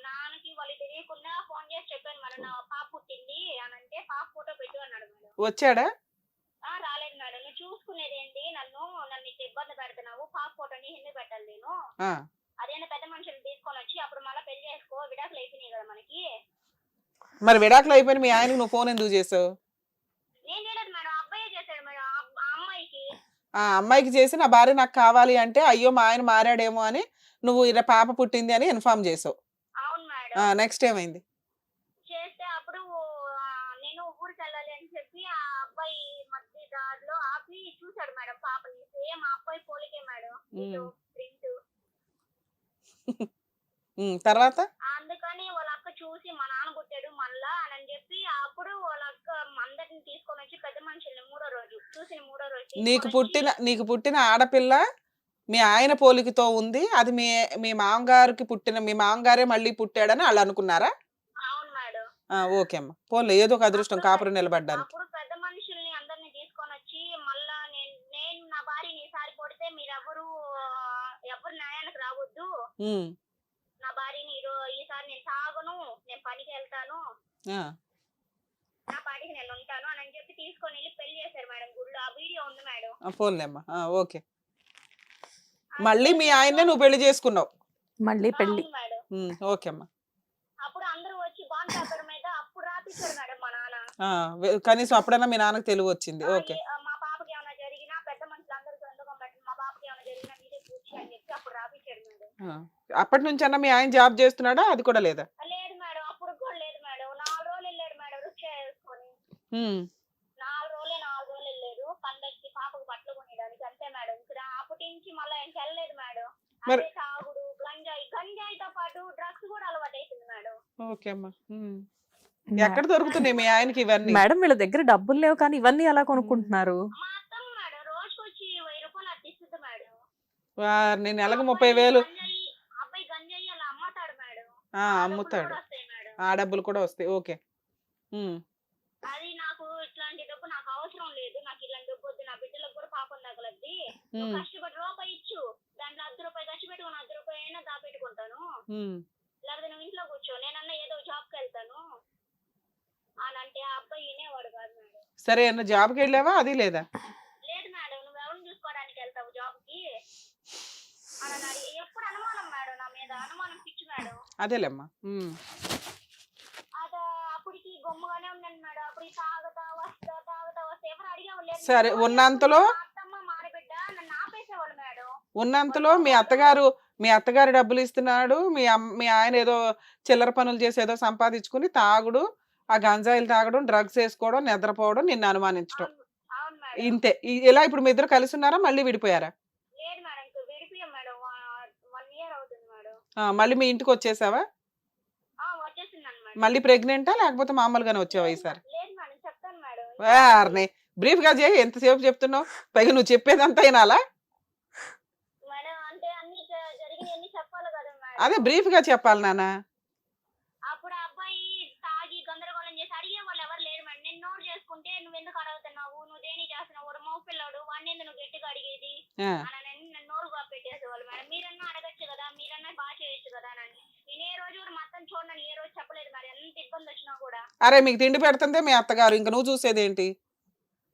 నాన్నకి వాళ్ళు తెలియకుండా ఫోన్ చేసి చెప్పాను మేడం. నా పాప పుట్టింది అని అంటే పాప ఫోటో పెట్టు అన్నాడు మేడం. వచ్చాడా? రాలేదు మేడం. నువ్వు చూసుకునేదేంటి, నన్ను ఇట్లా ఇబ్బంది పెడుతున్నావు, పాప ఫోటోని ఎందుకు పెట్టాలి నేను? ఆ, అదేనా పెద్ద మనుషులు తీసుకొని వచ్చి అప్పుడు మళ్ళీ పెళ్లి చేసుకో, విడాకులు అయిపోయినాయి కదా మనకి. మరి విడాకులు అయిపోయిన మీ ఆయనకు నువ్వు ఫోన్ ఎందుకు చేసావు? నేను చేయలేదు మేడం, అబ్బాయే చేశాడు మేడం. ఆ అమ్మాయికి ఆ అమ్మాయికి చేసి నా భార్య నాకు కావాలి అంటే అయ్యో మా ఆయన మారాడేమో అని నువ్వు ఇలా పాప పుట్టింది అని ఇన్ఫార్మ్ చేసావు. అవును మేడం. నెక్స్ట్ ఏమైంది? చేస్తే అప్పుడు నేను ఊరికి వెళ్ళాలి అని చెప్పి ఆ అబ్బాయి మధ్య దారిలో ఆపి చూశాడు మేడం పాపని. సేమ్ ఆ అబ్బాయి పోలికే మేడం, ప్రింట్. తర్వాత అందుకని వాళ్ళ అక్క చూసి మా నాన్న పుట్టాడు మళ్ళా అని చెప్పి అప్పుడు వాళ్ళ అక్క అందరిని తీసుకొని వచ్చి పెద్ద మనుషుల్ని మూడో రోజు నీకు పుట్టిన ఆడపిల్ల మీ ఆయన పోలికతో ఉంది, అది మీ మీ మామగారికి పుట్టిన మీ మామగారే మళ్ళీ పుట్టాడని వాళ్ళు అనుకున్నారా? అవును మేడం. ఓకే అమ్మా, పోలే ఏదో ఒక అదృష్టం కాపురం నిలబడ్డానికి. అప్పుడు పెద్ద మనుషుల్ని అందరిని తీసుకొని వచ్చి మళ్ళా నేను నా భార్యని ఈసారి కొడితే మీరెవరు ఎవరు న్యాయానికి రావద్దు, నా భార్యని ఈసారి నేను తాగను, నేను పనికి వెళ్తాను, నా పాటికి నేను ఉంటాను అని చెప్పి తీసుకొని వెళ్ళి పెళ్లి చేశారు మేడం గుడిలో. ఆ వీడియో ఉంది మేడం. పోన్లేమ్మా, ఓకే. మళ్ళీ మీ ఆయన్నే నువ్వు పెళ్లి చేసుకున్నావు? మళ్ళీ పెళ్లి. మేడం. ఓకే అమ్మా. అప్పుడు అందరూ వచ్చి బాండ్ పేపర్ మీద అప్పుడు రాపిచ్చారు మేడం మా నాన్న. కనీసం అప్పుడన్నా మీ నాన్నకు తెలివి వచ్చింది. ఓకే. మా పాపకి ఏమైనా జరిగినా పెద్ద మనుషులు అందరూ సంతకం పెట్టి మా పాపకి ఏమైనా జరిగినా మీరే కూర్చి అని చెప్పి అప్పుడు రాపిచ్చాడు మేడం. అప్పటి నుంచి అన్న మీ ఆయన జాబ్ చేస్తున్నాడా? అది కూడా లేదా? లేదు మేడం, అప్పుడు కూడా లేదు మేడం. 4 రోజులు వెళ్ళాడు మేడం రిక్షా వేసుకొని. 4 రోజులు వెళ్ళాడు పండక్కి పాపకు బట్టలు కొనేయడానికి, అంతే మేడం. ఇక్కడ అప్పటి నుంచి మళ్ళీ ఆయనకి వెళ్ళలేదు మేడం. అదే తాగుడు, గంజాయితో పాటు డ్రగ్స్ కూడా అలవాటు అవుతుంది మేడం. ఓకే అమ్మా. ఎక్కడ దొరుకుతున్నాయి మీ ఆయనకి ఇవన్నీ? మేడం వీళ్ళ దగ్గర డబ్బులు లేవు కానీ ఇవన్నీ ఎలా కొనుక్కుంటున్నారు? మా అత్తమ్మ మేడం రోజుకొచ్చి 1000 రూపాయలు అట్లా ఇస్తుంది మేడం. నేను నెలకు 30,000. అబ్బాయి గంజాయి అలా అమ్ముతాడు మేడం. అమ్ముతాడు, ఆ డబ్బులు కూడా వస్తాయి. ఓకే. అది నాకు ఇట్లాంటి డబ్బు నాకు అవసరం లేదు, నాకు ఇలాంటి డబ్బు వద్దు, నా బిడ్డలకు కూడా పాపం తగలద్ది. కష్టపడి రూపాయి ఇచ్చు, దాంట్లో 10 రూపాయలు ఖర్చు పెట్టుకుని 10 రూపాయలు అయినా దాపెట్టుకుంటాను, లేకపోతే నువ్వు ఇంట్లో కూర్చో, నేనన్నా ఏదో జాబ్కి వెళ్తాను అని అంటే ఆ అబ్బాయి వినేవాడు కాదు మేడం. సరే అన్న జాబ్కి వెళ్ళావా? అది లేదా? లేదు మేడం, నువ్వు ఎవరిని చూసుకోవడానికి వెళ్తావు జాబ్కి అని అన్నాడు. ఎప్పుడు అనుమానం మేడం, నా మీద అనుమానం పిచ్చి మేడం. అదేలేమ్మా. అప్పటికి గమ్ముగానే ఉన్నాను మేడం. అప్పుడు తాగుతా వస్తా ఎవరు అడిగేవాళ్ళు. సరే, ఉన్నంతలో అత్తమ్మ మాడబిడ్డ నన్ను ఆపేసేవాళ్ళు మేడం. ఉన్నంతలో మీ అత్తగారు డబ్బులు ఇస్తున్నాడు, మీ ఆయన ఏదో చిల్లర పనులు చేసి ఏదో సంపాదించుకుని తాగుడు, ఆ గంజాయిలు తాగడం, డ్రగ్స్ వేసుకోవడం, నిద్రపోవడం, నిన్ను అనుమానించడం, ఇంతే. ఇలా ఇప్పుడు మీ ఇద్దరు కలిసి ఉన్నారా? మళ్ళీ విడిపోయారా? లేదు మేడం, విడిపోయాం మేడం. 1 ఇయర్ అవుతుంది మేడం. మళ్ళీ మీ ఇంటికి వచ్చేసావా? వచ్చేసిందండి మేడం. మళ్ళీ ప్రెగ్నెంటా లేకపోతే మామూలుగానే వచ్చావా ఈసారి? లేదు మేడం, చెప్తాను మేడం. బ్రీఫ్ గా చేయి, ఎంతసేపు చెప్తున్నావు? పైగా నువ్వు చెప్పేదంతా వినాలా? మేడం అంటే అన్ని జరిగినవన్నీ చెప్పాలి కదా మేడం. అదే బ్రీఫ్ గా చెప్పాలి నాన్న. అప్పుడు అబ్బాయి తాగి గందరగోళం చేసి అడిగే వాళ్ళు ఎవరు లేరు మేడం. నేను నోరు చేసుకుంటే నువ్వు ఎందుకు అడుగుతున్నావు, నువ్వు దేని చేస్తున్నావు, వాడు మగ పిల్లాడు, వాడిని ఎందుకు నువ్వు గట్టిగా అడిగేది అని నోరుగా పెట్టేసేవాళ్ళు మేడం. మీరన్నా అడగచ్చు కదా, మీరన్నా బాగా చేయొచ్చు కదా అని. నేను ఏ రోజు కూడా మొత్తం చూడని ఏ రోజు చెప్పలేదు మేడం, ఎంత ఇబ్బంది వచ్చినా కూడా. అరే మీకు తిండి పెడుతుందే మీ అత్తగారు, ఇంకా నువ్వు చూసేదేంటి?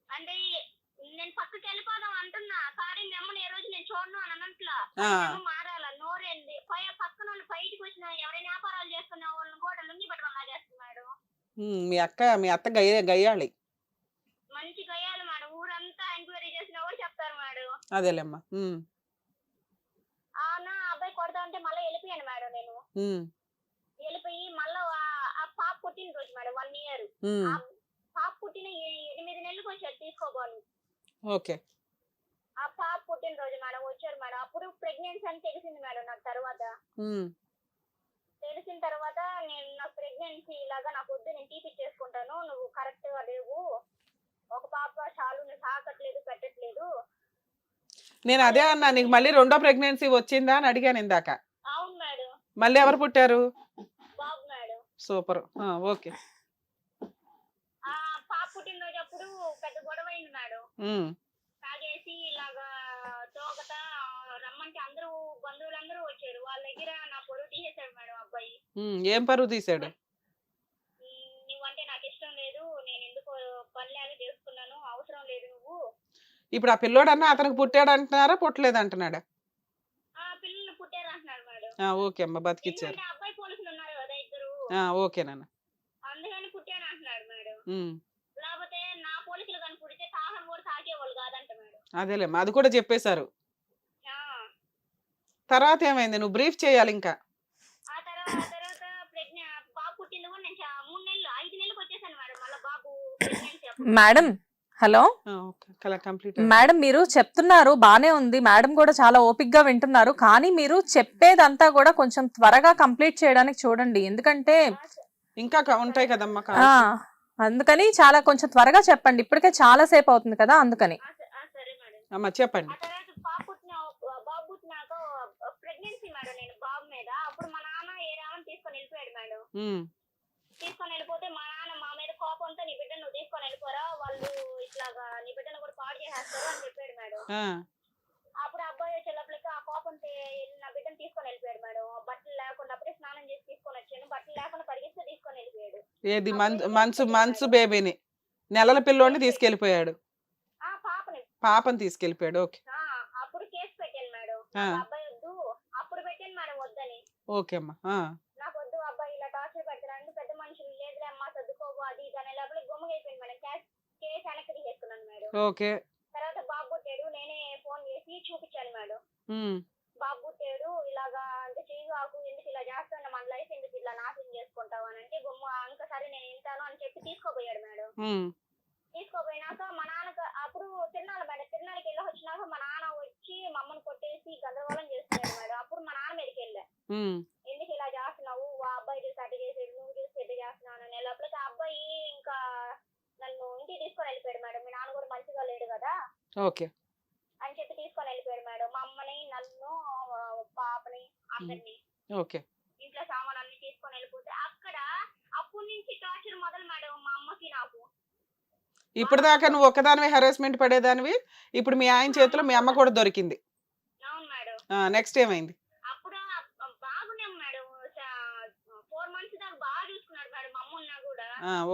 అంటే నేను పక్కకి వెళ్ళిపోదాం అంటున్నా, సారీ మిమ్మల్ని ఏ రోజు నేను చూడను అని అన్నట్లా మారాల నోరేంది. పక్కన వాళ్ళు బయటకు వచ్చిన ఎవరైనా వ్యాపారాలు చేసుకున్న వాళ్ళని కూడా లుంగి పట్టుకొని లాగేస్తున్నాడు. మీ అత్త గయ్యాలి, మంచి గయ్యాలి మేడం. ఊరంతా ఎంక్వైరీ చేసిన వాళ్ళు చెప్తారు మేడం. అదేలేమ్మా. అబ్బాయి కొడతా ఉంటే మళ్ళీ వెళ్ళిపోయాను మేడం. నేను వెళ్ళిపోయి మళ్ళీ ఆ పాప పుట్టిన రోజు మేడం 1 ఇయర్. పాప పుట్టిన 8 నెలలకు వచ్చారు తీసుకోవాలి. ఓకే. ఆ పాప పుట్టిన రోజు మేడం వచ్చారు మేడం. అప్పుడు ప్రెగ్నెన్సీ అని తెలిసింది మేడం నాకు. తర్వాత తెలిసిన తర్వాత నాకు ప్రెగ్నెన్సీ లాగా నాకు వద్దు, నేను తీపిచ్చేసుకుంటాను, నువ్వు కరెక్ట్ గా లేవు, ఒక పాప చాలు, నువ్వు తాకట్లేదు పెట్టట్లేదు. నేను అదే అన్నా, నీకు మళ్ళీ 2వ ప్రెగ్నెన్సీ వచ్చిందా అని అడిగాను ఇందాక. అవును మేడం. మళ్ళీ ఎవరు పుట్టారు? బాబు మేడం. సూపర్. ఓకే. పాప పుట్టినరోజు అప్పుడు పెద్ద గొడవ అయింది మేడం. తాగేసి ఇలాగా తోగత రమ్మంటే అందరూ ఏం పరువు తీశాడు? నువ్వంటే నాకు ఇష్టం లేదు, నేను ఎందుకో పనిలాగా చేసుకున్నాను, అవసరం లేదు నువ్వు. ఇప్పుడు ఆ పిల్లోడన్నా అతనికి పుట్టాడు అంటున్నారా, పుట్టలేదు అంటున్నాడా? పిల్లలు పుట్టారు అంటున్నాడు మేడం. ఓకే అమ్మ, బతికిచ్చారు. ఎందుకంటే అబ్బాయి పోలీసులు ఉన్నారు కదా ఇద్దరు, ఓకేనన్న. అందుకని పుట్టాను అంటున్నాడు మేడం. లేకపోతే నా పోలీసులు కానీ పుడితే తాహం కూడా తాకేవాళ్ళు కాదంట మేడం. అదేలేమ్మా, అది కూడా చెప్పేశారు. ఆ, తర్వాత ఏమైంది? నువ్వు బ్రీఫ్ చేయాలి ఇంకా. ఆ తర్వాత బాబు పుట్టింది కూడా నేను 3 నెలలు 5 నెలలకు వచ్చేసాను మేడం. మళ్ళీ బాబు pregnancy. Madam hello complete. Madam మీరు చెప్తున్నారు బానే ఉంది, మేడం కూడా చాలా ఓపిక్ గా వింటున్నారు, కానీ మీరు చెప్పేదంతా కూడా కొంచెం త్వరగా కంప్లీట్ చేయడానికి చూడండి, ఎందుకంటే ఇంకా ఉంటాయి కదమ్మా. అందుకని చాలా కొంచెం త్వరగా చెప్పండి, ఇప్పటికే చాలా సేపు అవుతుంది కదా అందుకని. సరే మేడం. అమ్మ చెప్పండి. ఆ తర్వాత బాబు పుట్టినాక ప్రెగ్నెన్సీ మేడం నేను బాబు మీద. అప్పుడు మా నాన్న ఏ రామని తీసుకొని వెళ్ళిపోయాడు మేడం. తీసుకొని వెళ్ళిపోతే మా నాన్న మా మీద కోపంతో నీ బిడ్డను నువ్వు తీసుకొని వెళ్ళిపోరా, వాళ్ళు ఇట్లాగా నీ బిడ్డను కూడా పాడు చేసేస్తారు అని చెప్పాడు మేడం. అప్పుడు అబ్బాయి వచ్చేటప్పటికి ఆ కోపంతో నా బిడ్డను తీసుకొని వెళ్ళిపోయాడు మేడం. బట్టలు లేకుండా అప్పుడే స్నానం చేసి తీసుకొని వచ్చాను, బట్టలు లేకుండా పరిగెత్తి తీసుకొని వెళ్ళిపోయాడు. ఏది మంచు బేబీని, నెలల పిల్లోని తీసుకెళ్లిపోయాడు? పాపని తీసుకెళ్లిపోయాడు. ఓకే. అప్పుడు కేసు పెట్టాను మేడం. అబ్బాయి వద్దు, అప్పుడు పెట్టాను మేడం వద్దని. ఓకే అమ్మా. నాకు వద్దు అబ్బాయి ఇలా టార్చర్ పెడతాడు, పెద్ద మనుషులు లేదులే అమ్మా చదువుకోవు అది ఇది అనే లోపల గుమ్మగా అయిపోయింది మేడం. కేసు వెనక్కి తీసుకున్నాను మేడం. ఓకే. తర్వాత బాబు పుట్టాడు, నేనే ఫోన్ చేసి చూపించాను మేడం. బాబు పుట్టాడు, ఇలాగా అంటే చేయగాకు, ఎందుకు ఇలా చేస్తాను, మన లైఫ్ ఎందుకు ఇట్లా నాశనం చేసుకుంటావు అని అంటే గుమ్మ ఇంకా సరే నేను వింటాను అని చెప్పి తీసుకోపోయాడు మేడం. తీసుకోపోయినాక మా నాన్నకు అప్పుడు తిరునాళ్ళ మేడం, తిరునాళ్ళకి వెళ్ళి వచ్చినాక మా నాన్న వచ్చి మా అమ్మని కొట్టేసి గందరగోళం చేస్తున్నాడు మేడం. అప్పుడు మా నాన్న మీదకి వెళ్ళా, ఎందుకు ఇలా చేస్తున్నావు, ఆ అబ్బాయి చూసి అడ్డు చేసాడు, నువ్వు చూసి ఎడ్డు చేస్తున్నావు అనే లోపలికి ఆ అబ్బాయి ఇంకా నన్ను ఇంటికి తీసుకొని వెళ్ళిపోయాడు మేడం. మీ నాన్న కూడా మంచిగా లేడు కదా ఓకే అని చెప్పి తీసుకొని వెళ్ళిపోయాడు మేడం. మా అమ్మని, నన్ను, పాపని, అందరినీ ఓకే ఇంట్లో సామాన్ అన్ని తీసుకొని వెళ్ళిపోతే అక్కడ అప్పటి నుంచి టార్చర్ మొదలు మేడం మా అమ్మకి నాకు. ఇప్పుడు దాకా నువ్వు ఒక్కదానివే హెరాస్మెంట్ పడేదానివి, ఇప్పుడు మీ ఆయన చేతిలో మీ అమ్మ కూడా దొరికింది. అవును మేడం. నెక్స్ట్ ఏమైంది? అప్పుడు బాగున్నాం మేడం, 4 months దాకా బాగా చూసుకున్నాడు మేడం. మా అమ్మ ఉన్నా కూడా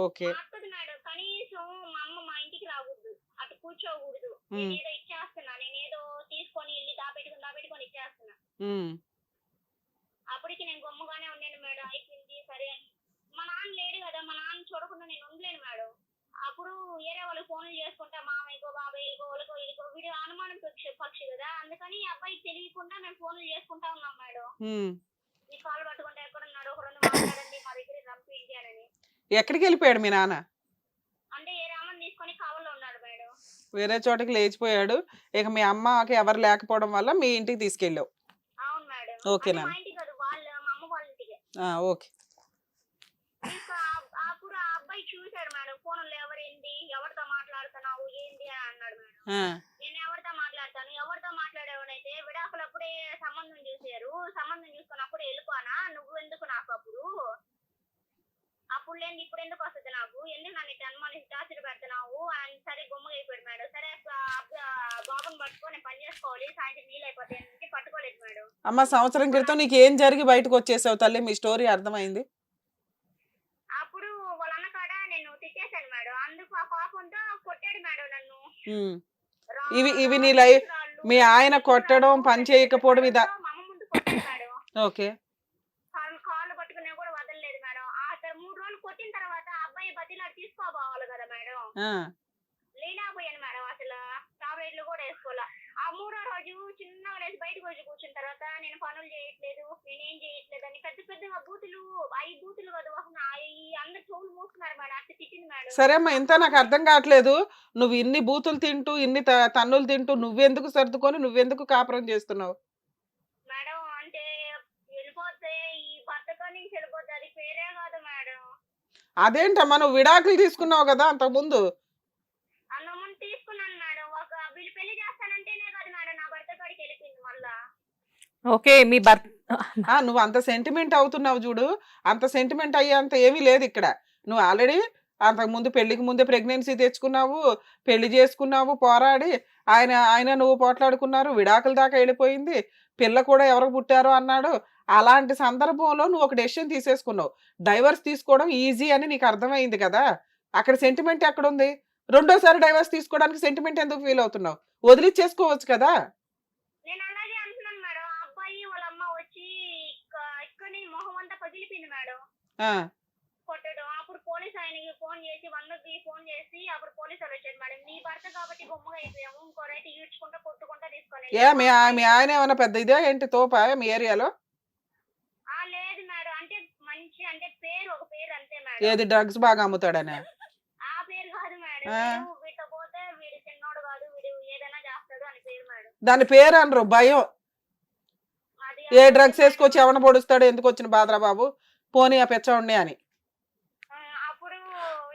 ఓకే అత్తది మేడం. కనీసం మా అమ్మ మా ఇంటికి రాకూడదు, అటు కూర్చోకూడదు. నేనేదో ఇచ్చేస్తున్నా, నేనేదో తీసుకొని వెళ్ళి దాపెట్టుకొని ఇచ్చేస్తున్నా. అప్పటికి నేను గొమ్మగానే ఉన్నాను మేడం. అయిపోయింది సరే అని. మా నాన్న లేడు కదా, మా నాన్న చూడకుండా నేను ఉండలేను మేడం. అప్పుడు వేరే వాళ్ళు ఫోన్లు చేసుకుంటా, మామయ్యకో బాబాయ్యకో వాళ్ళకో ఇదికో, వీడు అనుమానం పక్షి కదా, అందుకని అబ్బాయికి తెలియకుండా మేము ఫోన్లు చేసుకుంటా ఉన్నాం మేడం. నీ కాల్ పట్టుకుంటే ఎక్కడున్నాడు, ఒక 2 మాట్లాడండి, మా దగ్గర రంపిండి అని. ఎక్కడికి వెళ్ళిపోయాడు మీ నాన్న? అంటే ఏ రామని తీసుకొని కావల్లో ఉన్నాడు మేడం. వేరే చోటకి లేచిపోయాడు. ఇక మీ అమ్మకి ఎవరు లేకపోవడం వల్ల మీ ఇంటికి తీసుకెళ్ళావు. అవును మేడం. ఓకేనా? మా ఇంటికి కాదు, మా అమ్మ వాళ్ళ ఇంటికి. ఓకే. అప్పుడు ఆ అబ్బాయి చూశాడు మేడం, ఫోన్లో ఎవరేంటి, ఎవరితో మాట్లాడుతున్నావు ఏంది అని అన్నాడు మేడం. నేను ఎవరితో మాట్లాడతాను, ఎవరితో మాట్లాడేవాడైతే విడాకులు అప్పుడే సంబంధం చూసారు, సంబంధం చూసుకున్నప్పుడు వెళ్ళిపోనా, నువ్వు ఎందుకు నాకు అప్పుడు లేని ఇప్పుడు ఎందుకు వస్తుంది నాకు, ఎందుకు నన్ను ఇట్లా అనుమానించి టార్చర్ పెడుతున్నావు అని. సరే గుమ్మగా అయిపోయాడు మేడం. సరే బాబుని పట్టుకొని పని చేసుకోవాలి, సాయంత్రం నీళ్ళు అయిపోతాయి అంటే పట్టుకోలేదు మేడం. అమ్మ, సంవత్సరం క్రితం నీకు ఏం జరిగి బయటకు వచ్చేసావు తల్లి? మీ స్టోరీ అర్థమైంది. అప్పుడు వాళ్ళ అన్న కాడ నేను తిట్టేశాను మేడం, అందుకు ఆ కోపంతో కొట్టాడు మేడం నన్ను. ఇవి నీ లైఫ్, మీ ఆయన కొట్టడం, పని చేయకపోవడం ఇదా? మా అమ్మ ముందు కొట్టాడు మేడం. ఓకే. కాళ్ళు పట్టుకునే కూడా వదలలేదు మేడం. ఆ 3 రోజులు కొట్టిన తర్వాత అబ్బాయి బతిలా తీసుకోపోవాలి కదా మేడం, లేకపోయాను మేడం. అసలు టాబ్లెట్లు కూడా వేసుకోవాలా. ఆ 3వ రోజు చిన్నగా లేచి బయటకు వచ్చి కూర్చున్న తర్వాత నేను పనులు చేయట్లేదు, నేనేం చేయట్లేదు అని పెద్ద పెద్దగా బూతులు, 5 బూతులు కదా అందరు చెవులు మూసుకున్నారు మేడం. అట్లా తిట్టింది మేడం. సరే అమ్మా, ఇంత నాకు అర్థం కావట్లేదు. నువ్వు ఇన్ని బూతులు తింటూ, ఇన్ని తన్నులు తింటూ నువ్వెందుకు సర్దుకొని, నువ్వెందుకు కాపురం చేస్తున్నావు మేడం? అంటే వెళ్ళిపోతే ఈ భర్తతో నుంచి వెళ్ళిపోతే అది పేరే కాదు మేడం. అదేంటమ్మా, నువ్వు విడాకులు తీసుకున్నావు కదా అంతకుముందు? అన్నముందు తీసుకున్నాను మేడం. వీళ్ళు పెళ్లి చేస్తానంటేనే కదా మేడం నా భర్త కాడికి వెళ్ళిపోయింది మళ్ళా. ఓకే. మీ నువ్వు అంత సెంటిమెంట్ అవుతున్నావు చూడు, అంత సెంటిమెంట్ అయ్యేంత ఏమీ లేదు ఇక్కడ. నువ్వు ఆల్రెడీ అంతకుముందు పెళ్లికి ముందే ప్రెగ్నెన్సీ తెచ్చుకున్నావు, పెళ్లి చేసుకున్నావు, పోరాడి ఆయన నువ్వు పోట్లాడుకున్నారు, విడాకుల దాకా వెళ్ళిపోయింది, పిల్ల కూడా ఎవరికి పుట్టారో అన్నాడు. అలాంటి సందర్భంలో నువ్వు ఒక డెసిషన్ తీసేసుకున్నావు. డైవర్స్ తీసుకోవడం ఈజీ అని నీకు అర్థమైంది కదా! అక్కడ సెంటిమెంట్ ఎక్కడుంది? రెండోసారి డైవర్స్ తీసుకోవడానికి సెంటిమెంట్ ఎందుకు ఫీల్ అవుతున్నావు? వదిలిచ్చేసుకోవచ్చు కదా! నేను అలాగే అంటున్నాను మేడం. ఆ అబ్బాయి వాళ్ళ అమ్మ వచ్చి ఇక్కడనే మొహం అంతా పగిలిపోయింది మేడం. ఆ! కొట్టడం. అప్పుడు పోలీస్ ఆయనకి ఫోన్ చేసి 1కి ఫోన్ చేసి అప్పుడు పోలీసు వాళ్ళు వచ్చారు మేడం. నీ భర్త కాబట్టి గమ్ముగా అయిపోయాము. ఇంకోరైతే ఈడ్చుకుంటా కొట్టుకుంటా తీసుకొని ఏ మీ ఆయన ఏమన్నా పెద్ద ఇదే ఏంటి తోపా మీ ఏరియాలో? లేదు మేడం. అంటే మంచి అంటే పేరు ఒక పేరు అంతే మేడం. ఏది డ్రగ్స్ బాగా అమ్ముతాడనా? ఆ పేరు కాదు మేడం. ఆ. వీడితో పోతే వీడు చిన్నోడు కాదు, వీడు ఏదైనా చేస్తాడు అని పేరు మేడం. దాని పేరు అనరు, భయం. అది ఏ డ్రగ్స్ వేసుకొచ్చి ఎవరిని పొడుస్తాడు, ఎందుకు వచ్చిన బాధరా బాబు, పోనీ ఆ పెచ్చోడిని అని. అప్పుడు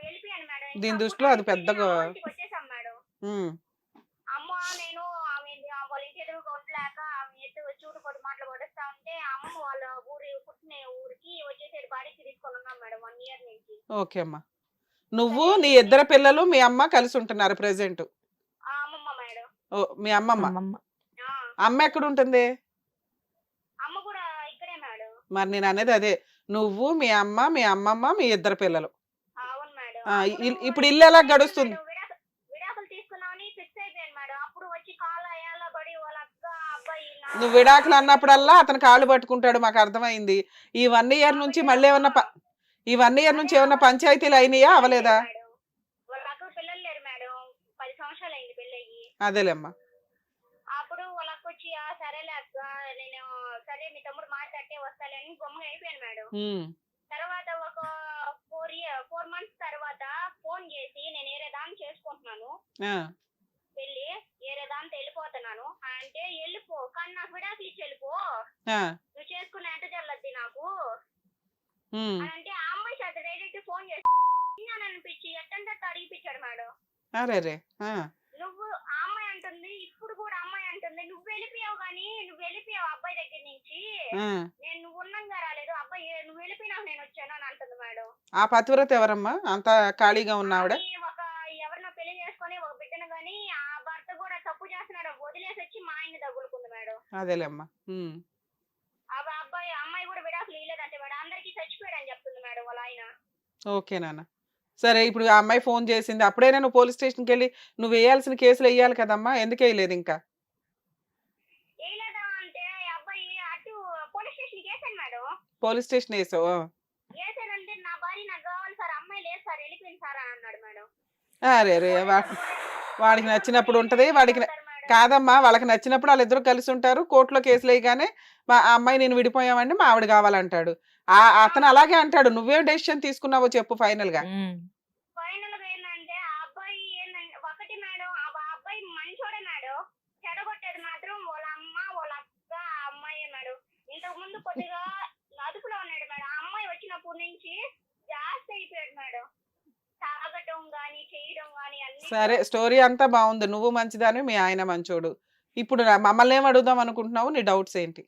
వెళ్ళిపోయాను మేడం. దీని దృష్టిలో అది పెద్దగా వచ్చేసాం మేడం. ఉమ్. అమ్మ నేను ఆమె వాళ్ళ ఇంటి ఎదురుగా ఉండలేక ఆమె ఎత్తు చూడు కొట్టు మాటలు కొట్టేస్తా ఉంటే అమ్మ వాళ్ళ పుట్టిన ఊరికి వచ్చేసేది బాడీకి తీసుకొని ఉన్నాం మేడం 1 ఇయర్ నుంచి. ఓకే అమ్మా. నువ్వు నీ ఇద్దరు పిల్లలు మీ అమ్మ కలిసి ఉంటున్నారు ప్రెసెంట్? అమ్మమ్మ మేడం. ఓ మీ అమ్మమ్మ. అమ్మమ్మ. అమ్మ ఎక్కడ ఉంటుంది? అమ్మ కూడా ఇక్కడే మేడం. మరి నేను అనేది అదే, నువ్వు మీ అమ్మ మీ అమ్మమ్మ మీ ఇద్దరు పిల్లలు. అవును మేడం. ఇప్పుడు ఇల్లు ఎలా గడుస్తుంది? విడాకులు తీసుకున్నామని ఫిక్స్ అయిపోయాను మేడం. అప్పుడు వచ్చి కాళ్ళ అయ్యాల బడి వాళ్ళ అక్క అబ్బాయి నువ్వు విడాకులు అన్నప్పుడల్లా అతను కాళ్ళు పట్టుకుంటాడు, మాకు అర్థమైంది. ఈ 1 ఇయర్ నుంచి మళ్ళీ ఏమన్నా ఈ 1 ఇయర్ నుంచి ఏమన్నా పంచాయతీలు అయినాయా అవలేదా? వాళ్ళ అక్క పిల్లలు లేరు మేడం. 10 సంవత్సరాలు అయింది పెళ్ళయ్యి. అదేలేమ్మా. అప్పుడు వాళ్ళ అక్క వచ్చి సరేలే అక్క నేను సరే మీ తమ్ముడు మాట్లాడితే వస్తాలే అని గమ్ముగా అయిపోయాను మేడం. తర్వాత ఒక 4 మంత్స్ తర్వాత ఫోన్ చేసి నేను ఏరే దాన్ని చేసుకుంటున్నాను పెళ్లి, ఏరే దాంతో వెళ్ళిపోతున్నాను అంటే వెళ్ళిపో కానీ నాకు విడాకులు ఇచ్చి వెళ్ళిపో, నువ్వు చేసుకున్న ఎంత జల్లద్ది నాకు అని అంటే ఆ అమ్మాయి చేత డైరెక్ట్ ఫోన్ చేసి అనిపించి ఎట్టంటే అడిగిపించాడు మేడం. అరే నువ్వు ఆ అమ్మాయి అంటుంది, ఇప్పుడు కూడా అమ్మాయి అంటుంది నువ్వు వెళ్ళిపోయావు కానీ నువ్వు వెళ్ళిపోయావు అబ్బాయి దగ్గర నుంచి, నేను నువ్వు ఉన్నంగా రాలేదు అబ్బాయి నువ్వు వెళ్ళిపోయినావు నేను వచ్చాను అని అంటుంది మేడం. ఆ పతివ్రత ఎవరమ్మా అంత ఖాళీగా ఉన్నావిడ? ఒక ఎవరినో పెళ్లి చేసుకొని ఒక బిడ్డను గాని ఆ భర్త కూడా తప్పు చేస్తున్నాడు వదిలేసి వచ్చి మా ఆయన తగులుకుంది మేడం. అదేలేమ్మా. అమ్మాయి కూడా విడాకులు ఇవ్వలేదంటే మేడం అందరికి చచ్చిపోయాడు అని చెప్తుంది మేడం వాళ్ళ ఆయన. ఓకే నాన్న. సరే ఇప్పుడు ఆ అమ్మాయి ఫోన్ చేసింది, అప్పుడైనా నువ్వు పోలీస్ స్టేషన్కి వెళ్ళి నువ్వు వేయాల్సిన కేసులు వేయాలి కదమ్మా, ఎందుకు వేయలేదు ఇంకా? వేయలేదా అంటే అబ్బాయి అటు పోలీస్ స్టేషన్ వేసాను మేడం. పోలీస్ స్టేషన్ వేసావు? వేసానంటే నా భార్య నాకు కావాలి సార్, అమ్మాయి లేదు సార్ వెళ్ళిపోయింది సార్ అన్నాడు మేడం. అరే వాడికి నచ్చినప్పుడు ఉంటది, వాడికి కాదమ్మా వాళ్ళకి నచ్చినప్పుడు వాళ్ళిద్దరు కలిసి ఉంటారు, కోర్టులో కేసులు వేయగానే మా అమ్మాయి నేను విడిపోయామండి మా ఆవిడ కావాలంటాడు. అతను అలాగే అంటాడు. నువ్వేం డెసిషన్ తీసుకున్నావో చెప్పు ఫైనల్ గా. ఫైనల్ గా ఏంటంటే ఆ అబ్బాయి ఏంటంటే ఒకటి మేడం, ఆ అబ్బాయి మంచోడే మేడం, చెడగొట్టేది మాత్రం వాళ్ళ అమ్మ వాళ్ళ అక్క అమ్మాయి మేడం. ఇంతకు ముందు కొద్దిగా అదుపులో ఉన్నాడు మేడం, ఆ అమ్మాయి వచ్చినప్పటి నుంచి జాస్తి అయిపోయాడు మేడం, తాగటం గాని చేయడం గాని అన్ని. సరే స్టోరీ అంతా బాగుంది, నువ్వు మంచిదాని మీ ఆయన మంచోడు. ఇప్పుడు మమ్మల్ని ఏం అడుగుదాం అనుకుంటున్నావు, నీ డౌట్స్ ఏంటి?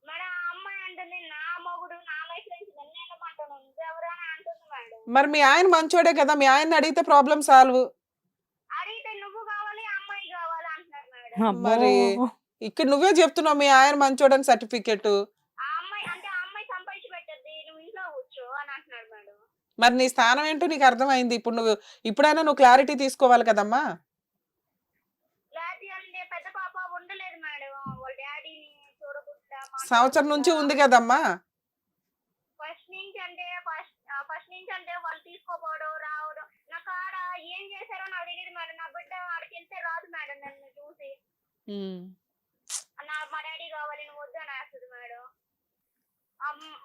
మేడం ఆ అమ్మాయి అంటుంది నా మొగుడు నా లైఫ్ నుంచి నన్ను వెళ్ళమంటాను నువ్వెవరు అని అంటుంది మేడం. మరి మీ ఆయన మంచోడే కదా, మీ ఆయన అడిగితే ప్రాబ్లం సాల్వ్. అడిగితే నువ్వు కావాలి అమ్మాయి కావాలి అంటున్నారు మేడం. మరి ఇక్కడ నువ్వే చెప్తున్నావు మీ ఆయన మంచోడని సర్టిఫికెట్. ఆ అమ్మాయి అంటే ఆ అమ్మాయి సంపాదించి పెట్టద్ది నువ్వు ఇంట్లో కూర్చో అని అంటున్నాడు మేడం. మరి నీ స్థానం ఏంటో నీకు అర్థమైంది, ఇప్పుడు ఇప్పుడైనా నువ్వు క్లారిటీ తీసుకోవాలి కదమ్మా. క్లారిటీ అంటే పెద్ద పాప ఉండలేదు మేడం, వాళ్ళ డాడీని చూడకుండా సంవత్సరం నుంచి ఉంది కదమ్మా. ఫస్ట్ నుంచి అంటే వాళ్ళు తీసుకోపోవడం రావడం నాకు ఆడ ఏం చేశారో నాకు తెలియదు మేడం. నా బిడ్డ ఆడికి వెళ్తే రాదు మేడం నన్ను చూసి, మా డాడీ కావాలి నువ్వు వద్దు అని వేస్తుంది మేడం.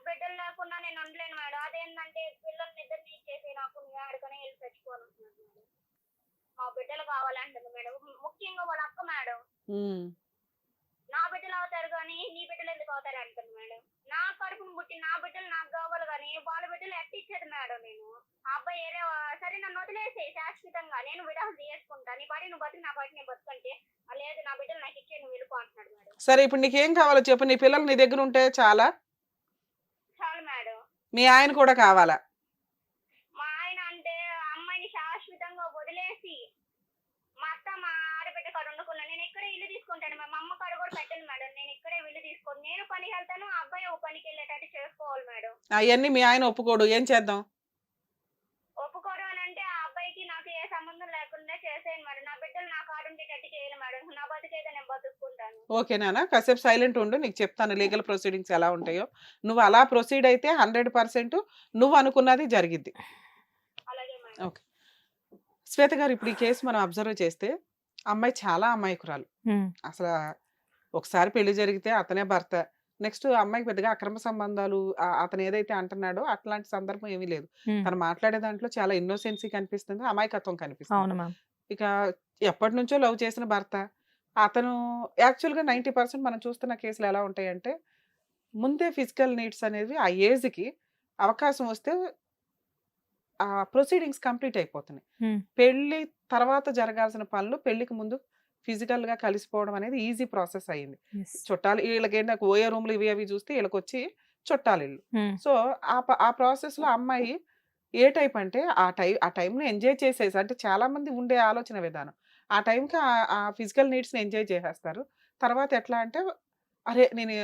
బిడ్డలు లేకుండా నేను ఉండలేను మేడం. అదేంటంటే పిల్లల్ని ఇద్దరిని ఇచ్చేసి నాకు ఆడుకొని వెళ్ళి చచ్చిపోవాలంటున్నాను మేడం. మా బిడ్డలు కావాలంటుంది మేడం, ముఖ్యంగా వాళ్ళ అక్క మేడం. నా బిడ్డలు అవుతారు కానీ నీ బిడ్డలు ఎందుకు అవుతారు అంటుంది మేడం. నా కడుపును పుట్టి నా బిడ్డలు నాకు కావాలి కానీ వాళ్ళ బిడ్డలు ఎట్టిచ్చేది మేడం. నేను ఆ అబ్బాయి సరే నన్ను వదిలేసి శాశ్వతంగా నేను విడాకులు తీసుకుంటా, నీ పాటి నువ్వు బతికి నా పాటి నేను బతుకంటే లేదు నా బిడ్డలు నాకు ఇచ్చే నువ్వు వెళ్ళిపో అంటున్నాడు మేడం. సరే ఇప్పుడు నీకేం కావాలో చెప్పు, నీ పిల్లలు నీ దగ్గర ఉంటే చాలా? చాలు మేడం. మీ ఆయన కూడా కావాలా? మా ఆయన అంటే అమ్మాయిని శాశ్వతంగా వదిలేసి మా అత్త మా ఆడబిడ్డ కాడ వండుకున్నాను. నేను ఇక్కడే ఇల్లు తీసుకుంటాను. మా అమ్మ కాడ కూడా పెట్టను మేడం. నేను ఇక్కడే ఇల్లు తీసుకొని నేను పనికి వెళ్తాను. ఆ అబ్బాయి ఒక పనికి వెళ్ళేటట్టు చేసుకోవాలి మేడం. అవన్నీ మీ ఆయన ఒప్పుకోడు, ఏం చేద్దాం? ఒప్పుకోవడం అని అంటే ఆ అబ్బాయికి నాకు ఏ సంబంధం లేకుండా చేసేయండి మేడం. నా బిడ్డలు నా కాడ ఉండేటట్టు చేయాలి మేడం. నా బతికేదో నేను బతుక్కుంటాను. ఓకేనా? కాసేపు సైలెంట్ ఉండు, నీకు చెప్తాను లీగల్ ప్రొసీడింగ్స్ ఎలా ఉంటాయో. నువ్వు అలా ప్రొసీడ్ అయితే 100% నువ్వు అనుకున్నది జరిగిద్ది. అలాగే మేడం. ఓకే శ్వేత గారు, ఇప్పుడు ఈ కేసు మనం అబ్జర్వ్ చేస్తే అమ్మాయి చాలా అమాయకురాలు. అసలు ఒకసారి పెళ్లి జరిగితే అతనే భర్త, నెక్స్ట్ అమ్మాయికి పెద్దగా అక్రమ సంబంధాలు అతను ఏదైతే అంటున్నాడో అట్లాంటి సందర్భం ఏమీ లేదు. తను మాట్లాడే దాంట్లో చాలా ఇన్నోసెన్సీ కనిపిస్తుంది, అమాయకత్వం కనిపిస్తుంది. అవును మ్యామ్. ఇక ఎప్పటి నుంచో లవ్ చేసిన భర్త అతను యాక్చువల్గా 90% మనం చూస్తున్న కేసులు ఎలా ఉంటాయంటే ముందే ఫిజికల్ నీడ్స్ అనేవి ఆ ఏజ్కి అవకాశం వస్తే ఆ ప్రొసీడింగ్స్ కంప్లీట్ అయిపోతున్నాయి. పెళ్లి తర్వాత జరగాల్సిన పనులు పెళ్లికి ముందు ఫిజికల్ గా కలిసిపోవడం అనేది ఈజీ ప్రాసెస్ అయ్యింది. చుట్టాలు వీళ్ళకి నాకు ఓయే రూమ్లు ఇవి అవి చూస్తే వీళ్ళకి వచ్చి చుట్టాలు ఇల్లు. సో ఆ ప్రాసెస్ లో అమ్మాయి ఏ టైప్ అంటే ఆ టైంని ఎంజాయ్ చేసేసి, అంటే చాలా మంది ఉండే ఆలోచన విధానం ఆ టైంకి ఆ ఫిజికల్ నీడ్స్ని ఎంజాయ్ చేసేస్తారు. తర్వాత ఎట్లా అంటే అరే నేను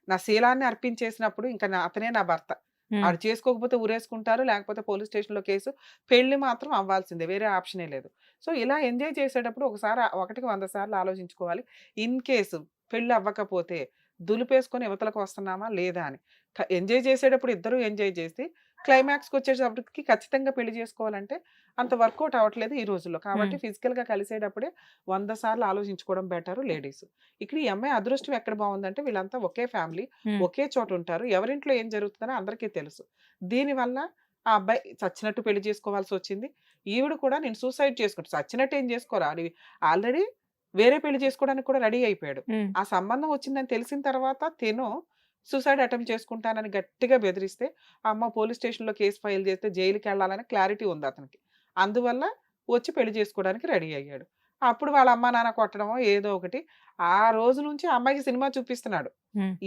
నా శీలాన్ని అర్పించేసినప్పుడు ఇంకా అతనే నా భర్త, ఆడు చేసుకోకపోతే ఊరేసుకుంటారు, లేకపోతే పోలీస్ స్టేషన్లో కేసు, పెళ్లి మాత్రం అవ్వాల్సిందే, వేరే ఆప్షనే లేదు. సో ఇలా ఎంజాయ్ చేసేటప్పుడు ఒకసారి 100 సార్లు ఆలోచించుకోవాలి. ఇన్ కేసు పెళ్లి అవ్వకపోతే దులిపేసుకొని యువతలకు వస్తున్నామా లేదా అని. ఎంజాయ్ చేసేటప్పుడు ఇద్దరు ఎంజాయ్ చేసి క్లైమాక్స్కి వచ్చేటప్పటికి ఖచ్చితంగా పెళ్లి చేసుకోవాలంటే అంత వర్కౌట్ అవ్వట్లేదు ఈ రోజుల్లో. కాబట్టి ఫిజికల్గా కలిసేటప్పుడే 100 సార్లు ఆలోచించుకోవడం బెటర్ లేడీస్. ఇక్కడ ఈ అమ్మాయి అదృష్టం ఎక్కడ బాగుందంటే వీళ్ళంతా ఒకే ఫ్యామిలీ, ఒకే చోట ఉంటారు, ఎవరింట్లో ఏం జరుగుతుందని అందరికీ తెలుసు. దీనివల్ల ఆ అబ్బాయి చచ్చినట్టు పెళ్లి చేసుకోవాల్సి వచ్చింది. ఈవిడ కూడా నేను సూసైడ్ చేసుకుంటా, చచ్చినట్టు ఏం చేసుకోరా, ఆల్రెడీ వేరే పెళ్లి చేసుకోవడానికి కూడా రెడీ అయిపోయాడు. ఆ సంబంధం వచ్చిందని తెలిసిన తర్వాత తిను సూసైడ్ అటెంప్ట్ చేసుకుంటానని గట్టిగా బెదిరిస్తే అమ్మ పోలీస్ స్టేషన్లో కేసు ఫైల్ చేస్తే జైలుకి వెళ్ళాలని క్లారిటీ ఉంది అతనికి. అందువల్ల వచ్చి పెళ్లి చేసుకోవడానికి రెడీ అయ్యాడు. అప్పుడు వాళ్ళ అమ్మ నాన్న కొట్టడమో ఏదో ఒకటి. ఆ రోజు నుంచి అమ్మాయికి సినిమా చూపిస్తున్నాడు.